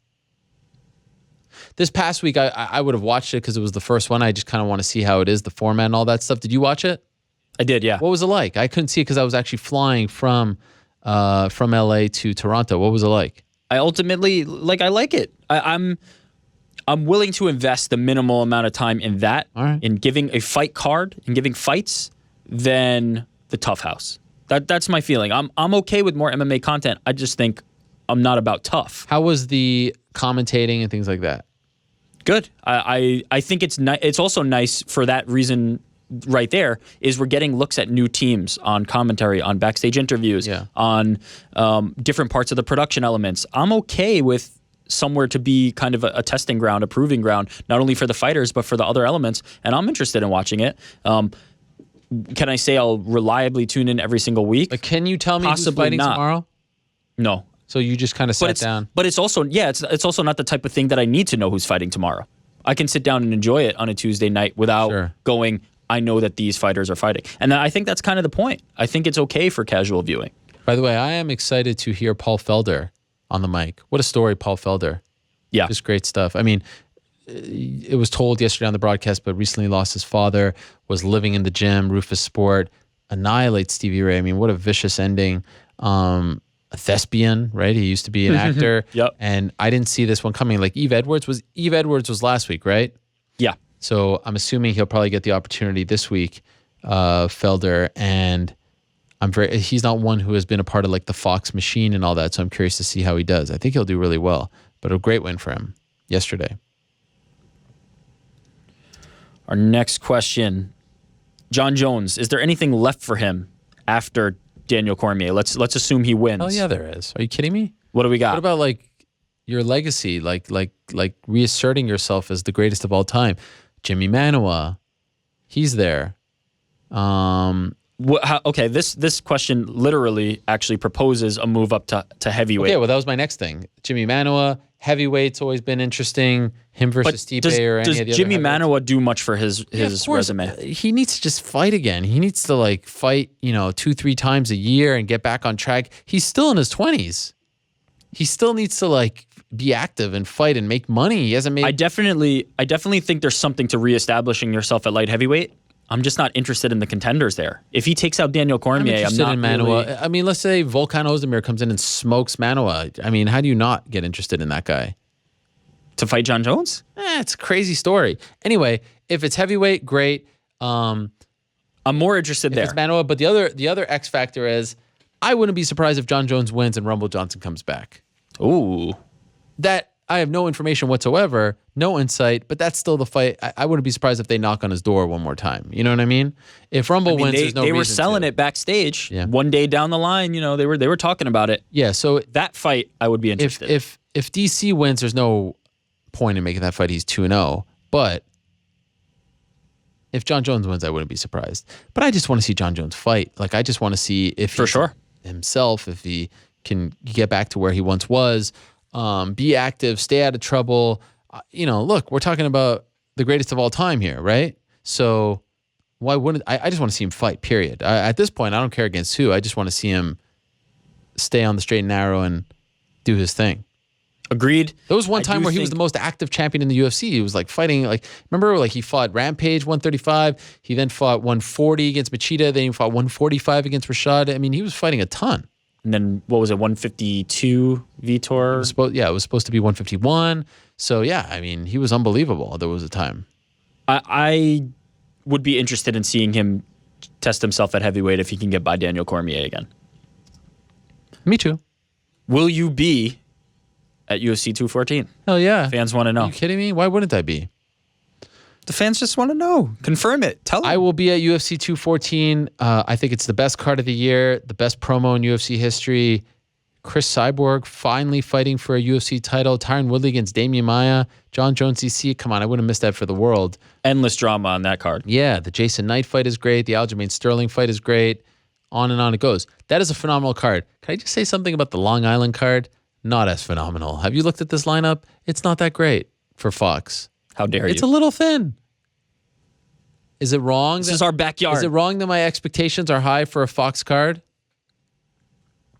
Speaker 1: This past week, I would have watched it because it was the first one. I just kind of want to see how it is, the format and all that stuff. Did you watch it?
Speaker 2: I did, yeah.
Speaker 1: What was it like? I couldn't see it because I was actually flying from LA to Toronto. What was it like?
Speaker 2: I ultimately, I like it. I'm willing to invest the minimal amount of time in that, in giving a fight card, in giving fights, than the Tough House. That's my feeling. I'm okay with more MMA content. I just think I'm not about tough.
Speaker 1: How was the commentating and things like that?
Speaker 2: Good. I think it's also nice for that reason right there, is we're getting looks at new teams on commentary, on backstage interviews, on different parts of the production elements. I'm okay with somewhere to be kind of a testing ground, a proving ground, not only for the fighters, but for the other elements. And I'm interested in watching it. Can I say I'll reliably tune in every single week?
Speaker 1: But can you tell me who's fighting tomorrow?
Speaker 2: No.
Speaker 1: So you just kind of sat down.
Speaker 2: But it's also, it's also not the type of thing that I need to know who's fighting tomorrow. I can sit down and enjoy it on a Tuesday night without going, I know that these fighters are fighting. And I think that's kind of the point. I think it's okay for casual viewing.
Speaker 1: By the way, I am excited to hear Paul Felder on the mic. What a story, Paul Felder.
Speaker 2: Yeah.
Speaker 1: Just great stuff. I mean, it was told yesterday on the broadcast, but recently lost his father, was living in the gym, Rufus Sport, annihilates Stevie Ray. I mean, what a vicious ending. A thespian, right? He used to be an actor.
Speaker 2: Yep.
Speaker 1: And I didn't see this one coming. Like Eve Edwards was last week, right?
Speaker 2: Yeah.
Speaker 1: So I'm assuming he'll probably get the opportunity this week, Felder. And he's not one who has been a part of like the Fox machine and all that. So I'm curious to see how he does. I think he'll do really well, but a great win for him yesterday.
Speaker 2: Our next question, John Jones, is there anything left for him after Daniel Cormier? Let's assume he wins.
Speaker 1: Oh yeah, there is. Are you kidding me?
Speaker 2: What do we got?
Speaker 1: What about like your legacy, like reasserting yourself as the greatest of all time? Jimmy Manuwa, he's there.
Speaker 2: Okay, this question literally actually proposes a move up to heavyweight.
Speaker 1: Okay, well that was my next thing. Jimmy Manuwa, heavyweight's always been interesting. Him versus Stipe or any of the other.
Speaker 2: Does Jimmy Manuwa do much for his resume?
Speaker 1: He needs to just fight again. He needs to like fight, 2-3 times a year and get back on track. He's still in his 20s. He still needs to like be active and fight and make money. He hasn't made.
Speaker 2: I definitely think there's something to reestablishing yourself at light heavyweight. I'm just not interested in the contenders there. If he takes out Daniel Cormier, I'm not
Speaker 1: in Manuwa.
Speaker 2: really.
Speaker 1: I mean, let's say Volkan Ozdemir comes in and smokes Manuwa. I mean, how do you not get interested in that guy?
Speaker 2: To fight John Jones?
Speaker 1: It's a crazy story. Anyway, if it's heavyweight, great.
Speaker 2: I'm more interested there.
Speaker 1: If it's Manuwa, but the other X factor is, I wouldn't be surprised if John Jones wins and Rumble Johnson comes back.
Speaker 2: Ooh.
Speaker 1: That I have no information whatsoever, no insight, but that's still the fight. I wouldn't be surprised if they knock on his door one more time. You know what I mean? If Rumble wins, there's no reason
Speaker 2: they were selling
Speaker 1: to.
Speaker 2: it backstage.
Speaker 1: Yeah.
Speaker 2: One day down the line, they were talking about it.
Speaker 1: Yeah, so
Speaker 2: That fight, I would be interested.
Speaker 1: if DC wins, there's no point in making that fight. He's 2-0. But if John Jones wins, I wouldn't be surprised. But I just want to see John Jones fight. Like, I just want to see if
Speaker 2: For sure.
Speaker 1: himself, if he can get back to where he once was, be active, stay out of trouble. Look, we're talking about the greatest of all time here, right? So why wouldn't I just want to see him fight, period. At this point, I don't care against who. I just want to see him stay on the straight and narrow and do his thing.
Speaker 2: Agreed.
Speaker 1: There was one time where he was the most active champion in the UFC. He was like fighting, remember, he fought Rampage 135. He then fought 140 against Machida. Then he fought 145 against Rashad. I mean, he was fighting a ton.
Speaker 2: And then what was it, 152 Vitor?
Speaker 1: It was supposed to be 151. So yeah, I mean, he was unbelievable. There was a time.
Speaker 2: I would be interested in seeing him test himself at heavyweight if he can get by Daniel Cormier again.
Speaker 1: Me too.
Speaker 2: Will you be at UFC 214?
Speaker 1: Hell yeah.
Speaker 2: Fans want to know.
Speaker 1: Are you kidding me? Why wouldn't I be?
Speaker 2: The fans just want to know. Confirm it. Tell them.
Speaker 1: I will be at UFC 214. I think it's the best card of the year, the best promo in UFC history. Chris Cyborg finally fighting for a UFC title. Tyron Woodley against Damian Maia. John Jones DC. Come on, I wouldn't have missed that for the world.
Speaker 2: Endless drama on that card.
Speaker 1: Yeah, the Jason Knight fight is great. The Aljamain Sterling fight is great. On and on it goes. That is a phenomenal card. Can I just say something about the Long Island card? Not as phenomenal. Have you looked at this lineup? It's not that great for Fox.
Speaker 2: How dare you?
Speaker 1: It's a little thin. Is it wrong?
Speaker 2: This is our backyard.
Speaker 1: Is it wrong that my expectations are high for a Fox card?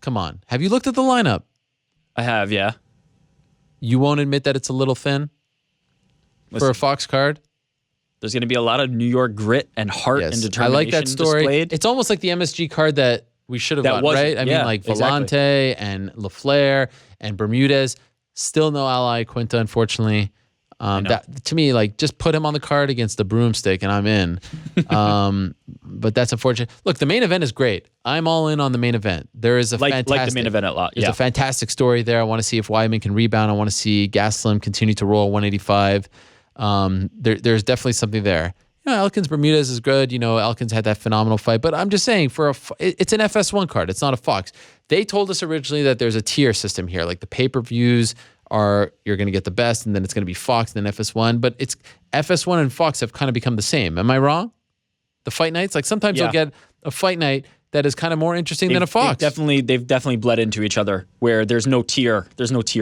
Speaker 1: Come on. Have you looked at the lineup?
Speaker 2: I have, yeah.
Speaker 1: You won't admit that it's a little thin for a Fox card?
Speaker 2: There's going to be a lot of New York grit and heart and determination
Speaker 1: I like that story.
Speaker 2: displayed.
Speaker 1: It's almost like the MSG card that we should have
Speaker 2: That
Speaker 1: gotten, right? I mean, like
Speaker 2: exactly.
Speaker 1: Vellante and LaFleur and Bermudez. Still no Ally Quinta, unfortunately. That to me, just put him on the card against the broomstick and I'm in. But that's unfortunate. Look, the main event is great. I'm all in on the main event. There is a fantastic,
Speaker 2: like the main event a lot.
Speaker 1: There's a fantastic story there. I want to see if Weidman can rebound. I want to see Gastelum continue to roll 185. There's definitely something there. Elkins Bermudez is good. Elkins had that phenomenal fight. But I'm just saying, it's an FS1 card. It's not a Fox. They told us originally that there's a tier system here. Like the pay-per-views you're going to get the best, and then it's going to be Fox, and then FS1. But it's FS1 and Fox have kind of become the same. Am I wrong? The fight nights? Sometimes you'll get a fight night that is kind of more interesting than a Fox.
Speaker 2: They've definitely bled into each other where there's no tier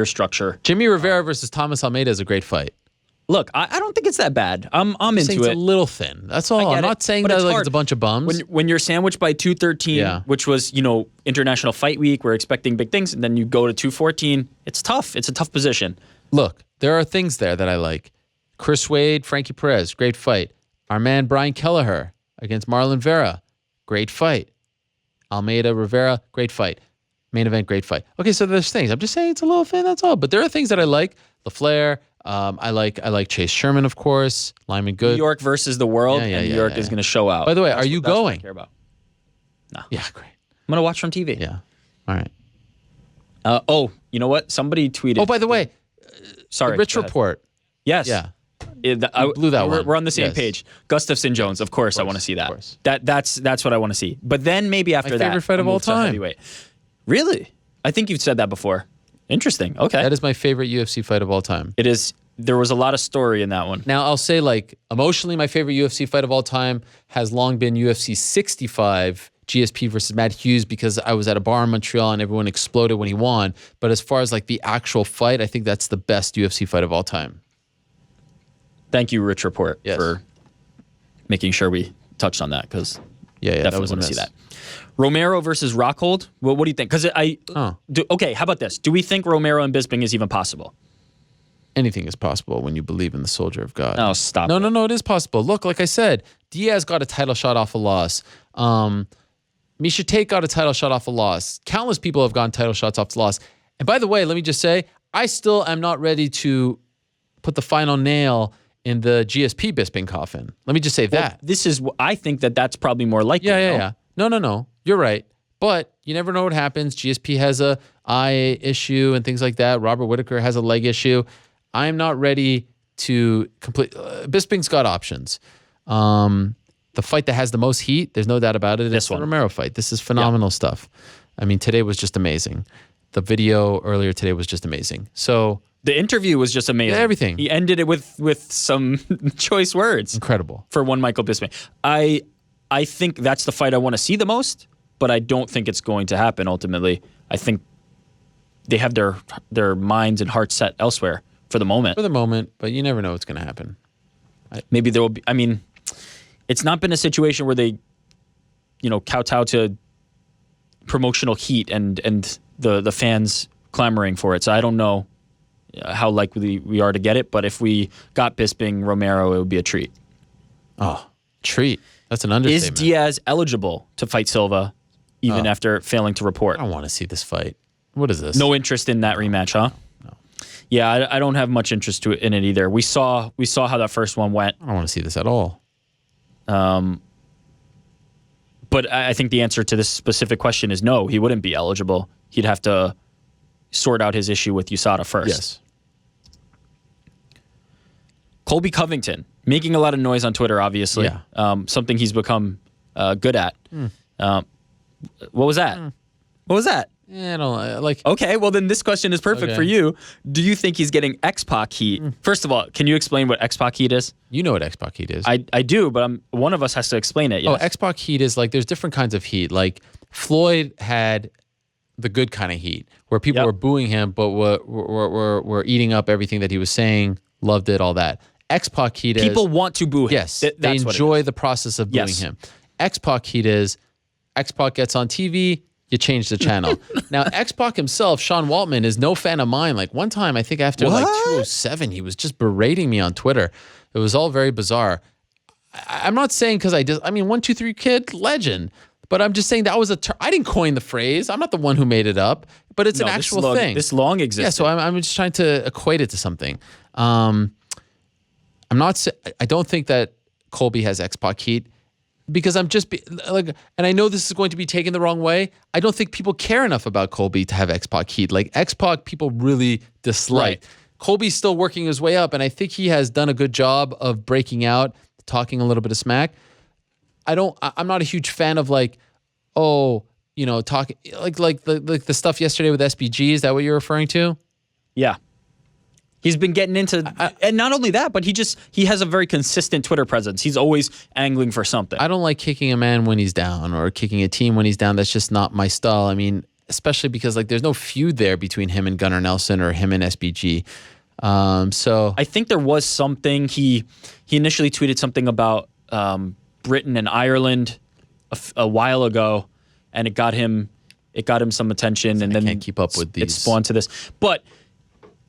Speaker 2: structure.
Speaker 1: Jimmy Rivera versus Thomas Almeida is a great fight.
Speaker 2: Look, I don't think it's that bad. I'm into it.
Speaker 1: It's a little thin. That's all. I'm not saying that it's a bunch of bums.
Speaker 2: When you're sandwiched by 213, which was, International Fight Week, we're expecting big things, and then you go to 214, it's tough. It's a tough position.
Speaker 1: Look, there are things there that I like. Chris Wade, Frankie Perez, great fight. Our man Brian Kelleher against Marlon Vera, great fight. Almeida, Rivera, great fight. Main event, great fight. Okay, so there's things. I'm just saying it's a little thin, that's all. But there are things that I like. LaFleur, I like Chase Sherman, of course. Lyman Good.
Speaker 2: New York versus the world, and New York is going to show out.
Speaker 1: By the way, are you going?
Speaker 2: That's what I care about. No.
Speaker 1: Yeah, great.
Speaker 2: I'm going to watch from TV.
Speaker 1: Yeah. All right.
Speaker 2: You know what? Somebody tweeted.
Speaker 1: Oh, by the way,
Speaker 2: sorry.
Speaker 1: the Rich Report.
Speaker 2: Yes.
Speaker 1: Yeah.
Speaker 2: I
Speaker 1: blew that one.
Speaker 2: We're on the same page. Gustafson Jones, of course, I want to see that. That's what I want to see. But then maybe after that,
Speaker 1: my favorite fight of all time.
Speaker 2: Heavyweight. Really? I think you've said that before. Interesting. Okay.
Speaker 1: That is my favorite UFC fight of all time.
Speaker 2: It is. There was a lot of story in that one.
Speaker 1: Now, I'll say, emotionally, my favorite UFC fight of all time has long been UFC 65, GSP versus Matt Hughes, because I was at a bar in Montreal and everyone exploded when he won. But as far as, the actual fight, I think that's the best UFC fight of all time.
Speaker 2: Thank you, Rich Report, for making sure we touched on that, because definitely want to see that. Romero versus Rockhold. Well, what do you think? Because okay, how about this? Do we think Romero and Bisping is even possible?
Speaker 1: Anything is possible when you believe in the soldier of God.
Speaker 2: Oh, stop.
Speaker 1: No, it is possible. Look, like I said, Diaz got a title shot off a loss. Misha Tate got a title shot off a loss. Countless people have gotten title shots off the loss. And by the way, let me just say, I still am not ready to put the final nail in the GSP Bisping coffin. Let me just say that.
Speaker 2: I think that's probably more likely.
Speaker 1: Yeah. No. You're right. But you never know what happens. GSP has a eye issue and things like that. Robert Whittaker has a leg issue. I'm not ready to complete. Bisping's got options. The fight that has the most heat, there's no doubt about it. It's the Romero fight. This is phenomenal stuff. I mean, today was just amazing. The video earlier today was just amazing. So
Speaker 2: the interview was just amazing.
Speaker 1: Yeah, everything.
Speaker 2: He ended it with some choice words.
Speaker 1: Incredible.
Speaker 2: For one Michael Bisping. I think that's the fight I want to see the most, but I don't think it's going to happen ultimately. I think they have their minds and hearts set elsewhere for the moment.
Speaker 1: For the moment, but you never know what's going to happen.
Speaker 2: Maybe there will be, I mean, it's not been a situation where they, kowtow to promotional heat and the fans clamoring for it. So I don't know how likely we are to get it, but if we got Bisping Romero, it would be a treat.
Speaker 1: Oh, treat. That's an understatement.
Speaker 2: Is Diaz eligible to fight Silva even after failing to report?
Speaker 1: I don't want to see this fight. What is this?
Speaker 2: No interest in that rematch, huh?
Speaker 1: No.
Speaker 2: Yeah, I don't have much interest in it either. We saw how that first one went.
Speaker 1: I don't want to see this at all.
Speaker 2: But I think the answer to this specific question is no, he wouldn't be eligible. He'd have to sort out his issue with USADA first.
Speaker 1: Yes.
Speaker 2: Colby Covington, making a lot of noise on Twitter, obviously.
Speaker 1: Yeah.
Speaker 2: Something he's become good at. What was that? What was that?
Speaker 1: Yeah, I don't like.
Speaker 2: Okay, well then this question is perfect for you. Do you think he's getting X-Pac heat? First of all, can you explain what X-Pac heat is?
Speaker 1: You know what X-Pac heat is.
Speaker 2: I do, but one of us has to explain it. Yes.
Speaker 1: Oh, X-Pac heat is like there's different kinds of heat. Like Floyd had the good kind of heat where people were booing him, but were eating up everything that he was saying, loved it, all that. X-Pac heat is
Speaker 2: people want to boo him.
Speaker 1: Yes, they enjoy the process of booing him. X-Pac heat is X-Pac gets on TV. You change the channel. Now, X-Pac himself, Sean Waltman, is no fan of mine. Like one time, I think after like 207, he was just berating me on Twitter. It was all very bizarre. I'm not saying because I mean, 1, 2, 3 Kid, legend. But I'm just saying that was I didn't coin the phrase. I'm not the one who made it up, but it's an actual thing.
Speaker 2: This long existed.
Speaker 1: Yeah, so I'm just trying to equate it to something. I don't think that Colby has X-Pac heat. Because I'm just and I know this is going to be taken the wrong way. I don't think people care enough about Colby to have X-Pac heat. Like X-Pac, people really dislike. Right. Colby's still working his way up, and I think he has done a good job of breaking out, talking a little bit of smack. I'm not a huge fan of talking like the stuff yesterday with SBG. Is that what you're referring to?
Speaker 2: Yeah. He's been getting into, and not only that, but he has a very consistent Twitter presence. He's always angling for something.
Speaker 1: I don't like kicking a man when he's down or kicking a team when he's down. That's just not my style. I mean, especially because there's no feud there between him and Gunnar Nelson or him and SBG. So
Speaker 2: I think there was something. He initially tweeted something about Britain and Ireland a while ago, and it got him some attention. And then
Speaker 1: can't keep up with these.
Speaker 2: It spawned to this, but.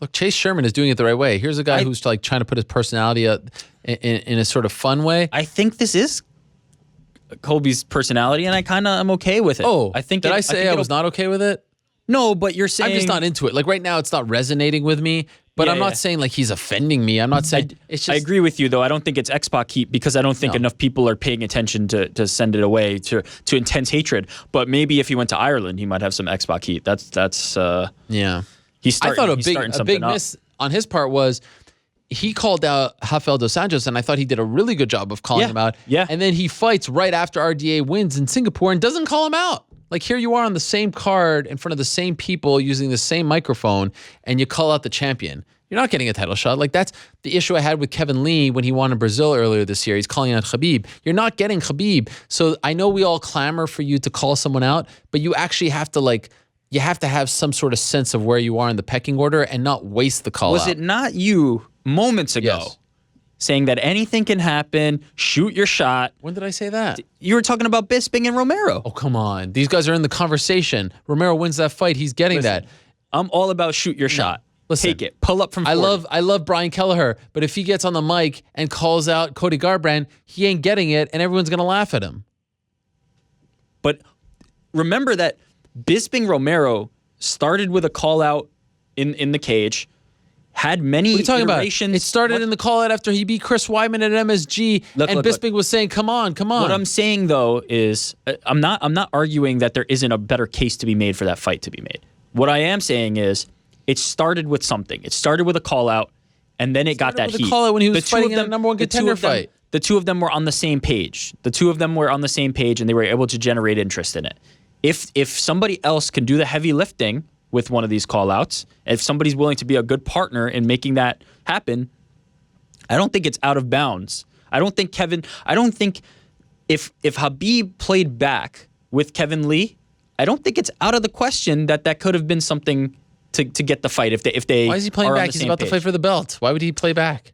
Speaker 1: Look, Chase Sherman is doing it the right way. Here's a guy who's trying to put his personality out in a sort of fun way.
Speaker 2: I think this is Colby's personality, and I kind of am okay with it.
Speaker 1: Oh, did I say I was not okay with it?
Speaker 2: No, but you're saying...
Speaker 1: I'm just not into it. Like right now, it's not resonating with me, but I'm not saying like he's offending me. I'm not saying... It's just,
Speaker 2: I agree with you, though. I don't think it's X-Pac heat because I don't think enough people are paying attention to send it away to intense hatred. But maybe if he went to Ireland, he might have some X-Pac heat. That's
Speaker 1: yeah.
Speaker 2: I thought
Speaker 1: a big miss on his part was he called out Rafael dos Anjos, and I thought he did a really good job of calling him out.
Speaker 2: Yeah.
Speaker 1: And then he fights right after RDA wins in Singapore and doesn't call him out. Like here you are on the same card in front of the same people using the same microphone, and you call out the champion. You're not getting a title shot. Like that's the issue I had with Kevin Lee when he won in Brazil earlier this year. He's calling out Khabib. You're not getting Khabib. So I know we all clamor for you to call someone out, but you actually have to you have to have some sort of sense of where you are in the pecking order and not waste the call out.
Speaker 2: Was it not you moments ago saying that anything can happen, shoot your shot?
Speaker 1: When did I say that?
Speaker 2: You were talking about Bisping and Romero.
Speaker 1: Oh, come on. These guys are in the conversation. Romero wins that fight. He's getting that.
Speaker 2: I'm all about shoot your shot.
Speaker 1: Listen,
Speaker 2: take it. Pull up from 40.
Speaker 1: I love Brian Kelleher, but if he gets on the mic and calls out Cody Garbrandt, he ain't getting it, and everyone's going to laugh at him.
Speaker 2: But remember that Bisping Romero started with a call out in the cage, had many
Speaker 1: What are you talking about?
Speaker 2: iterations.
Speaker 1: It started in the call out after he beat Chris Weidman at MSG, and Bisping was saying, "Come on, come on."
Speaker 2: What I'm saying though is, I'm not arguing that there isn't a better case to be made for that fight to be made. What I am saying is, it started with something. It started with a call out, and then it got that heat.
Speaker 1: The call out when he was fighting in a number one contender fight.
Speaker 2: The two of them were on the same page. And they were able to generate interest in it. If somebody else can do the heavy lifting with one of these call-outs, if somebody's willing to be a good partner in making that happen, I don't think it's out of bounds. I don't think if Khabib played back with Kevin Lee, I don't think it's out of the question that could have been something to get the fight if they
Speaker 1: Why is he playing back? He's about to fight for the belt. Why would he play back?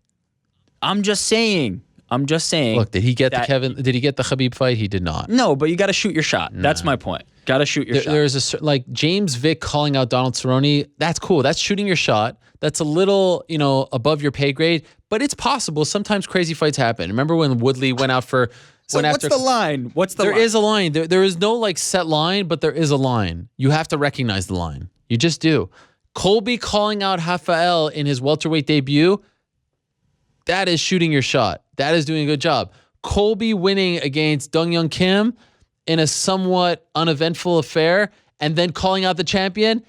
Speaker 2: I'm just saying.
Speaker 1: Look, did he get the Khabib fight? He did not.
Speaker 2: No, but you got to shoot your shot. No. That's my point. Got to shoot your shot.
Speaker 1: There's James Vick calling out Donald Cerrone. That's cool. That's shooting your shot. That's a little, above your pay grade, but it's possible. Sometimes crazy fights happen. Remember when Woodley went out for...
Speaker 2: what's the line?
Speaker 1: There is a line. There is no set line, but there is a line. You have to recognize the line. You just do. Colby calling out Rafael in his welterweight debut, that is shooting your shot. That is doing a good job. Colby winning against Dong Young Kim in a somewhat uneventful affair and then calling out the champion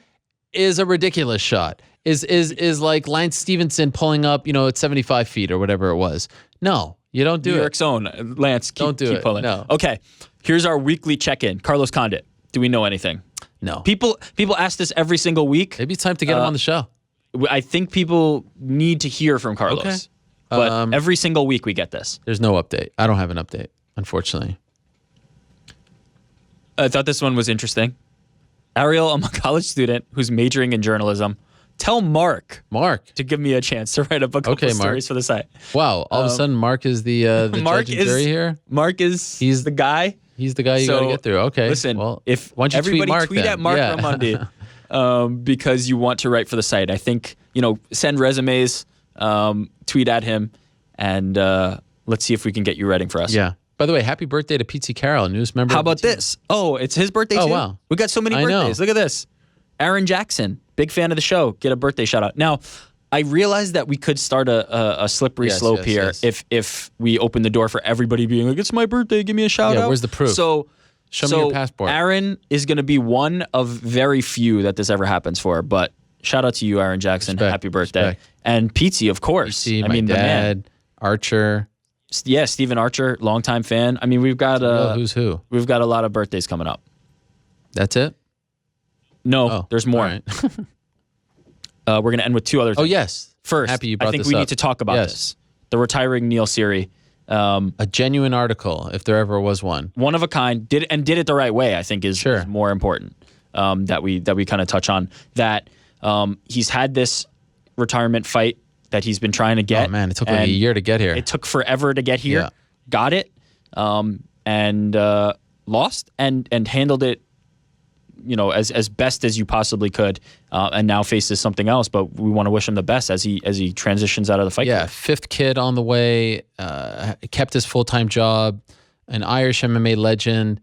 Speaker 1: is a ridiculous shot. Is like Lance Stevenson pulling up, at 75 feet or whatever it was. No, you don't do it.
Speaker 2: New York's own. Lance, keep pulling.
Speaker 1: No.
Speaker 2: Okay, here's our weekly check-in. Carlos Condit, do we know anything?
Speaker 1: No.
Speaker 2: People ask this every single week.
Speaker 1: Maybe it's time to get him on the show.
Speaker 2: I think people need to hear from Carlos.
Speaker 1: Okay.
Speaker 2: But every single week we get this.
Speaker 1: There's no update. I don't have an update, unfortunately.
Speaker 2: I thought this one was interesting. Ariel, I'm a college student who's majoring in journalism. Tell Mark to give me a chance to write up a couple stories for the site.
Speaker 1: Wow. All of a sudden, Mark is the judge and jury here?
Speaker 2: He's the guy.
Speaker 1: He's the guy you got to get through. Okay.
Speaker 2: Listen,
Speaker 1: if why don't you
Speaker 2: everybody
Speaker 1: tweet
Speaker 2: at Mark Ramundi because you want to write for the site. I think, send resumes, tweet at him, and let's see if we can get you writing for us.
Speaker 1: Yeah. By the way, happy birthday to Pete Carroll, newest member.
Speaker 2: How about this? Oh, it's his birthday too?
Speaker 1: Oh, wow.
Speaker 2: We got so many birthdays. Look at this. Aaron Jackson, big fan of the show. Get a birthday shout out. Now, I realize that we could start a slippery slope here if we open the door for everybody being like, it's my birthday, give me a shout out.
Speaker 1: Where's the proof?
Speaker 2: So
Speaker 1: show me your passport.
Speaker 2: Aaron is going to be one of very few that this ever happens for, but shout out to you, Aaron Jackson. Happy birthday.
Speaker 1: Respect.
Speaker 2: And Petey, of course.
Speaker 1: Petey, my dad, Archer.
Speaker 2: Yeah, Stephen Archer, longtime fan. I mean, we've got
Speaker 1: who's who.
Speaker 2: We've got a lot of birthdays coming up.
Speaker 1: That's it?
Speaker 2: No, there's more.
Speaker 1: Right.
Speaker 2: We're going to end with two other things.
Speaker 1: Oh, yes.
Speaker 2: First,
Speaker 1: Happy you brought
Speaker 2: I think
Speaker 1: this
Speaker 2: we
Speaker 1: up.
Speaker 2: need to talk about this. The retiring Neil Seery.
Speaker 1: A genuine article, if there ever was one.
Speaker 2: One of a kind, did it the right way, I think is more important that we kind of touch on. That he's had this retirement fight that he's been trying to get.
Speaker 1: Oh, man, it took like a year to get here.
Speaker 2: It took forever to get here.
Speaker 1: Yeah.
Speaker 2: Got it, and lost and handled it, as best as you possibly could, and now faces something else. But we want to wish him the best as he transitions out of the fight.
Speaker 1: Yeah, fifth kid on the way, kept his full-time job, an Irish MMA legend.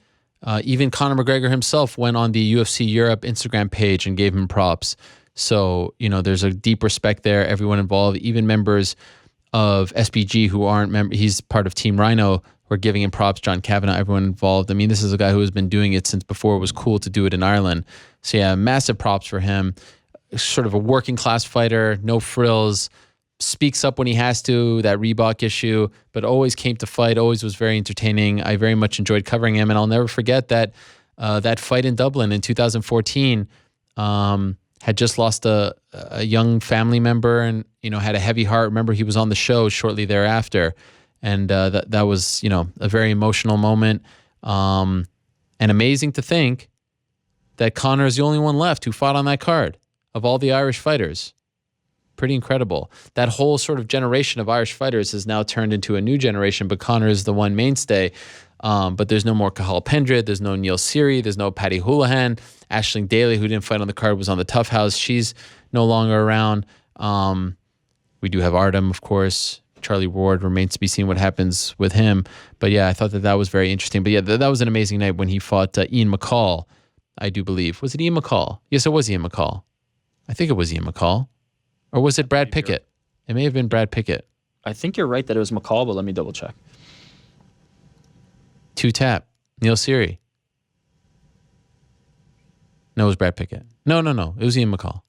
Speaker 1: Even Conor McGregor himself went on the UFC Europe Instagram page and gave him props. So, there's a deep respect there. Everyone involved, even members of SBG who aren't members, he's part of Team Rhino, we're giving him props, John Kavanagh, everyone involved. I mean, this is a guy who has been doing it since before it was cool to do it in Ireland. So yeah, massive props for him. Sort of a working class fighter, no frills, speaks up when he has to, that Reebok issue, but always came to fight, always was very entertaining. I very much enjoyed covering him, and I'll never forget that that fight in Dublin in 2014, had just lost a young family member and, had a heavy heart. Remember, he was on the show shortly thereafter. And that was, a very emotional moment. And amazing to think that Conor is the only one left who fought on that card of all the Irish fighters. Pretty incredible. That whole sort of generation of Irish fighters has now turned into a new generation, but Conor is the one mainstay. But there's no more Cathal Pendred, there's no Neil Seery, there's no Paddy Houlihan. Aisling Daly, who didn't fight on the card, was on the Tough House. She's no longer around. We do have Artem, of course. Charlie Ward, remains to be seen what happens with him. But yeah, I thought that was very interesting. But yeah, that was an amazing night when he fought Ian McCall, I do believe. Was it Ian McCall? Yes, it was Ian McCall. I think it was Ian McCall. Or was it Brad Pickett? It may have been Brad Pickett.
Speaker 2: I think you're right that it was McCall, but let me double check.
Speaker 1: 2-tap. Neil Seary. No, it was Brad Pickett. No. It was Ian McCall.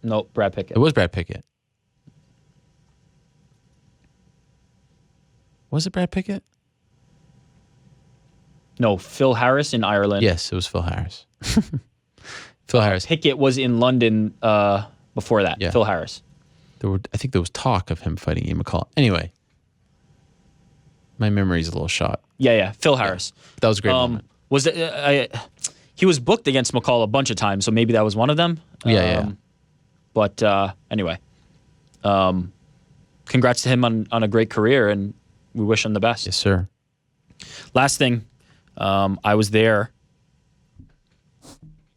Speaker 2: No, Brad Pickett.
Speaker 1: It was Brad Pickett. Was it Brad Pickett?
Speaker 2: No, Phil Harris in Ireland.
Speaker 1: Yes, it was Phil Harris. Phil Harris.
Speaker 2: Pickett was in London before that.
Speaker 1: Yeah.
Speaker 2: Phil Harris.
Speaker 1: I think there was talk of him fighting Ian McCall. Anyway, my memory's a little shot.
Speaker 2: Yeah. Phil Harris.
Speaker 1: Yeah, that was a great moment.
Speaker 2: Was it? He was booked against McCall a bunch of times, so maybe that was one of them.
Speaker 1: Yeah.
Speaker 2: But anyway, congrats to him on a great career, and we wish him the best.
Speaker 1: Yes, sir.
Speaker 2: Last thing, I was there.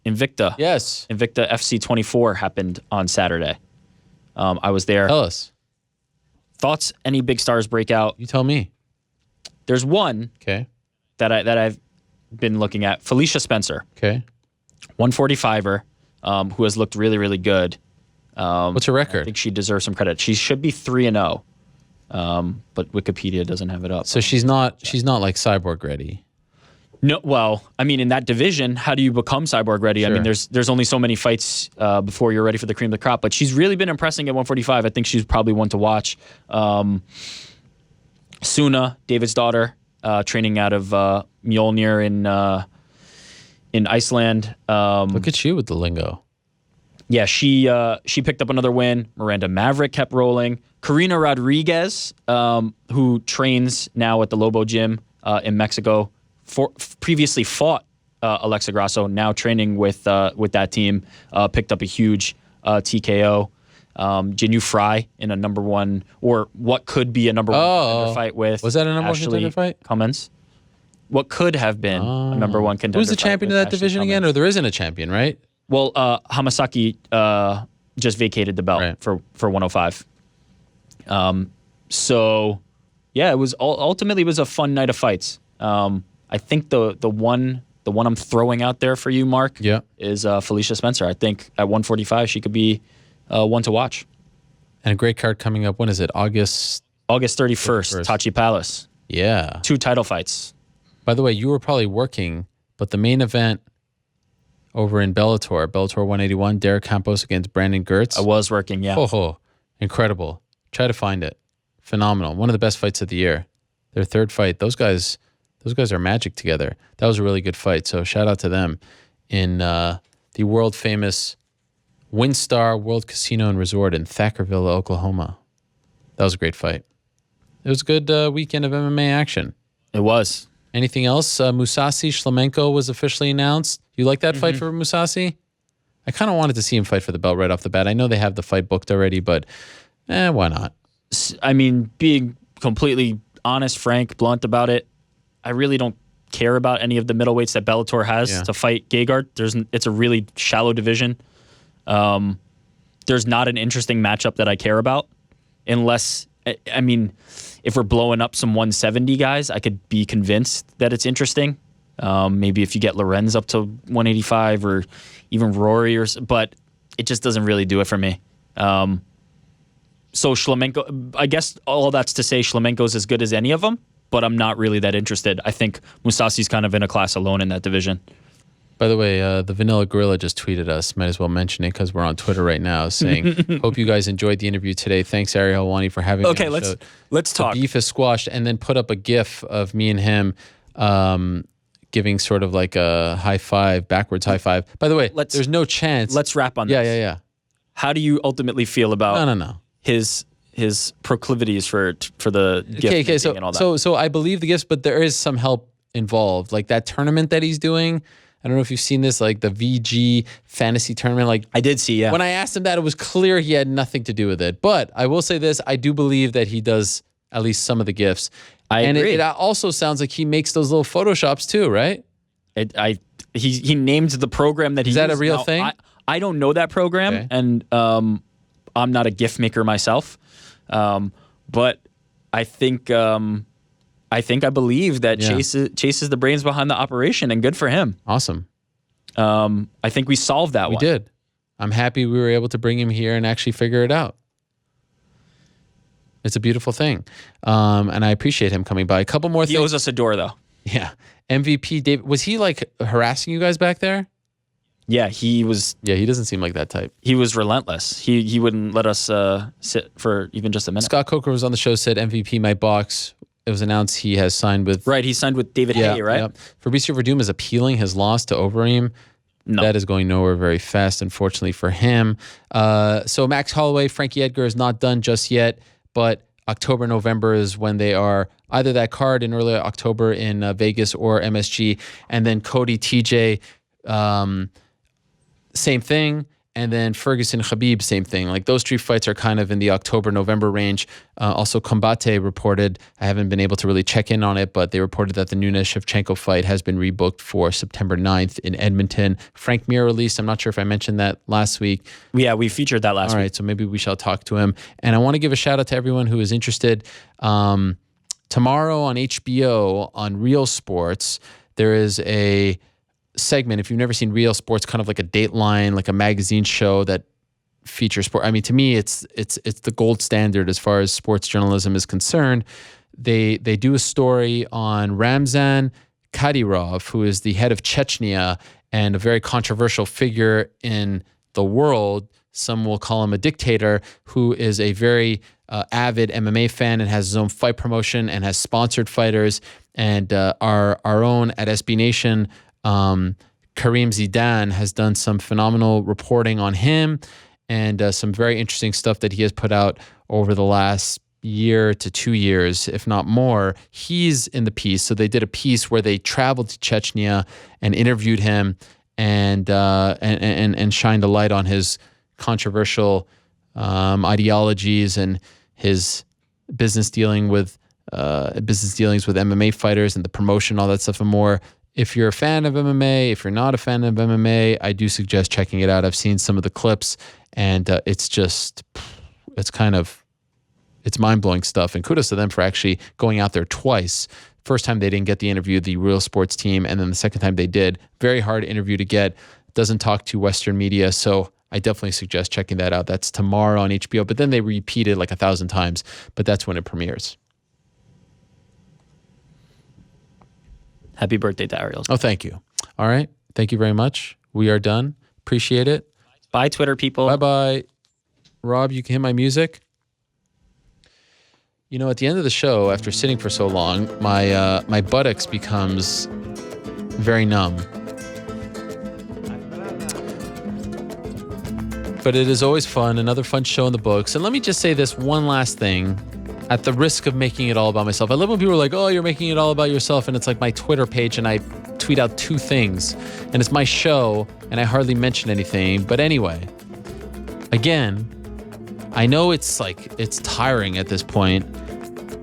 Speaker 2: Invicta.
Speaker 1: Yes.
Speaker 2: Invicta FC 24 happened on Saturday. I was there.
Speaker 1: Tell us.
Speaker 2: Thoughts? Any big stars break out?
Speaker 1: You tell me.
Speaker 2: There's one
Speaker 1: Okay.
Speaker 2: that I've been looking at. Felicia Spencer,
Speaker 1: Okay.
Speaker 2: 145er, who has looked really, really good.
Speaker 1: What's her
Speaker 2: I
Speaker 1: record?
Speaker 2: think she deserves some credit. She should be 3-0, but Wikipedia doesn't have it up.
Speaker 1: So she's not like Cyborg ready.
Speaker 2: No, well, I mean, in that division, how do you become Cyborg ready?
Speaker 1: Sure.
Speaker 2: I mean, there's only so many fights before you're ready for the cream of the crop. But she's really been impressing at 145. I think she's probably one to watch. Suna, David's daughter, training out of Mjolnir in Iceland.
Speaker 1: Look at you with the lingo.
Speaker 2: Yeah, she picked up another win. Miranda Maverick kept rolling. Karina Rodriguez, who trains now at the Lobo Gym in Mexico, previously fought Alexa Grasso, now training with that team, picked up a huge TKO. Jinu Fry in a number one, or what could be a number one contender fight with.
Speaker 1: Was that a number one
Speaker 2: Ashley
Speaker 1: contender fight?
Speaker 2: Cummins. What could have been a number one contender.
Speaker 1: Who's the
Speaker 2: fight
Speaker 1: champion of
Speaker 2: with
Speaker 1: that
Speaker 2: Ashley
Speaker 1: division again?
Speaker 2: Cummins.
Speaker 1: Or there isn't a champion, right?
Speaker 2: Well, Hamasaki just vacated the belt
Speaker 1: Right.
Speaker 2: for 105. So, yeah, it was ultimately it was a fun night of fights. I think the one I'm throwing out there for you, Mark,
Speaker 1: Yeah.
Speaker 2: is Felicia Spencer. I think at 145 she could be one to watch.
Speaker 1: And a great card coming up. When is it? August
Speaker 2: 31st, Tachi Palace.
Speaker 1: Yeah.
Speaker 2: 2 title fights.
Speaker 1: By the way, you were probably working, but the main event over in Bellator 181, Derek Campos against Brandon Gertz.
Speaker 2: I was working, yeah.
Speaker 1: Oh, incredible. Try to find it. Phenomenal. One of the best fights of the year. Their third fight. Those guys are magic together. That was a really good fight. So shout out to them in the world famous WinStar World Casino and Resort in Thackerville, Oklahoma. That was a great fight. It was a good weekend of MMA action.
Speaker 2: It was.
Speaker 1: Anything else? Musasi Shlemenko was officially announced. You like that fight for Musasi? I kind of wanted to see him fight for the belt right off the bat. I know they have the fight booked already, but why not?
Speaker 2: I mean, being completely honest, frank, blunt about it, I really don't care about any of the middleweights that Bellator has to fight Gegard. It's a really shallow division. There's not an interesting matchup that I care about unless, I mean, if we're blowing up some 170 guys, I could be convinced that it's interesting. Maybe if you get Lorenz up to 185 or even Rory, but it just doesn't really do it for me. So Shlemenko, I guess all that's to say Shlemenko's as good as any of them, but I'm not really that interested. I think Musasi's kind of in a class alone in that division.
Speaker 1: By the way, the Vanilla Gorilla just tweeted us. Might as well mention it because we're on Twitter right now, saying, "Hope you guys enjoyed the interview today. Thanks, Ariel Helwani, for having me."
Speaker 2: Okay,
Speaker 1: on the show.
Speaker 2: let's talk.
Speaker 1: The beef is squashed, and then put up a GIF of me and him giving sort of like a high five, backwards high five. By the way, there's no chance.
Speaker 2: Let's wrap on this.
Speaker 1: Yeah.
Speaker 2: How do you ultimately feel about
Speaker 1: No.
Speaker 2: his proclivities for the gift making and all that?
Speaker 1: So I believe the gifts, but there is some help involved. Like that tournament that he's doing. I don't know if you've seen this, like the VG fantasy tournament. Like
Speaker 2: I did see, yeah.
Speaker 1: When I asked him that, it was clear he had nothing to do with it. But I will say this: I do believe that he does at least some of the gifts.
Speaker 2: I agree.
Speaker 1: It also sounds like he makes those little Photoshops too, right?
Speaker 2: He named the program that he
Speaker 1: Is that a
Speaker 2: used.
Speaker 1: real
Speaker 2: Now,
Speaker 1: thing?
Speaker 2: I don't know that program,
Speaker 1: Okay.
Speaker 2: and I'm not a gift maker myself. But I think I believe that Chase is the brains behind the operation, and good for him.
Speaker 1: Awesome.
Speaker 2: I think we solved that one.
Speaker 1: We did. I'm happy we were able to bring him here and actually figure it out. It's a beautiful thing. And I appreciate him coming by. A couple more things.
Speaker 2: He owes us a door, though.
Speaker 1: Yeah. MVP David, was he like harassing you guys back there?
Speaker 2: Yeah, he was.
Speaker 1: Yeah, he doesn't seem like that type.
Speaker 2: He was relentless. He wouldn't let us sit for even just a minute.
Speaker 1: Scott Coker was on the show, said MVP might box. It was announced he has signed with...
Speaker 2: Right, he signed with David Haye, right? Yeah.
Speaker 1: Fabricio Verdum is appealing his loss to Overeem. No. That is going nowhere very fast, unfortunately for him. So Max Holloway, Frankie Edgar is not done just yet, but October, November is when they are either that card in early October in Vegas or MSG. And then Cody, TJ, same thing. And then Ferguson, Khabib, same thing. Like those 3 fights are kind of in the October, November range. Also, Combate reported, I haven't been able to really check in on it, but they reported that the Nunes-Shevchenko fight has been rebooked for September 9th in Edmonton. Frank Mir released, I'm not sure if I mentioned that last week.
Speaker 2: Yeah, we featured that last week.
Speaker 1: All right, so maybe we shall talk to him. And I want to give a shout out to everyone who is interested. Tomorrow on HBO, on Real Sports, there is a segment. If you've never seen Real Sports, kind of like a Dateline, like a magazine show that features sport. I mean, to me, it's the gold standard as far as sports journalism is concerned. They do a story on Ramzan Kadyrov, who is the head of Chechnya and a very controversial figure in the world. Some will call him a dictator, who is a very avid MMA fan and has his own fight promotion and has sponsored fighters. And our own at SB Nation, Karim Zidane, has done some phenomenal reporting on him and some very interesting stuff that he has put out over the last year to 2 years, if not more. He's in the piece. So they did a piece where they traveled to Chechnya and interviewed him and shined a light on his controversial ideologies and his business dealings with MMA fighters and the promotion, all that stuff and more. If you're a fan of MMA, if you're not a fan of MMA, I do suggest checking it out. I've seen some of the clips, and it's mind-blowing stuff. And kudos to them for actually going out there twice. First time they didn't get the interview, the Real Sports team, and then the second time they did. Very hard interview to get. Doesn't talk to Western media, so I definitely suggest checking that out. That's tomorrow on HBO, but then they repeat it like 1,000 times, but that's when it premieres.
Speaker 2: Happy birthday to Ariel.
Speaker 1: Oh, thank you. All right. Thank you very much. We are done. Appreciate it.
Speaker 2: Bye, Twitter people.
Speaker 1: Bye-bye. Rob, you can hit my music. You know, at the end of the show, after sitting for so long, my buttocks becomes very numb. But it is always fun. Another fun show in the books. And let me just say this one last thing, at the risk of making it all about myself. I love when people are like, oh, you're making it all about yourself. And it's like my Twitter page and I tweet out 2 things. And it's my show and I hardly mention anything. But anyway, again, I know it's tiring at this point.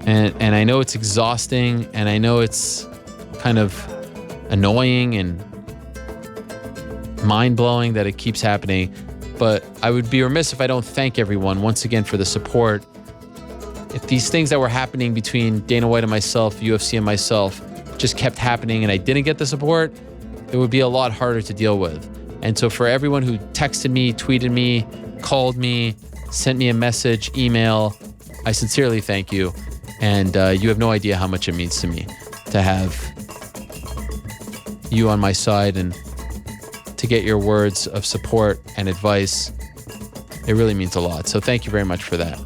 Speaker 1: And I know it's exhausting. And I know it's kind of annoying and mind-blowing that it keeps happening. But I would be remiss if I don't thank everyone once again for the support. If these things that were happening between Dana White and myself, UFC and myself, just kept happening and I didn't get the support, it would be a lot harder to deal with. And so for everyone who texted me, tweeted me, called me, sent me a message, email, I sincerely thank you. And you have no idea how much it means to me to have you on my side and to get your words of support and advice. It really means a lot. So thank you very much for that.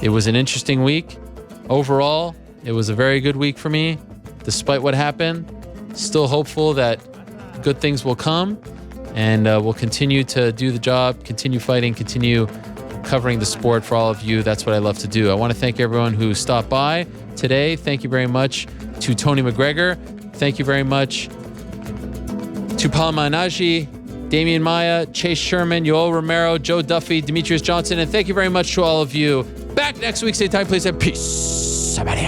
Speaker 1: It was an interesting week. Overall, it was a very good week for me, despite what happened. Still hopeful that good things will come, and we'll continue to do the job, continue fighting, continue covering the sport for all of you. That's what I love to do. I want to thank everyone who stopped by today. Thank you very much to Tony McGregor. Thank you very much to Palma Anaji, Damian Maya, Chase Sherman, Yoel Romero, Joe Duffy, Demetrius Johnson, and thank you very much to all of you. Back next week, same time, place, and peace. Somebody.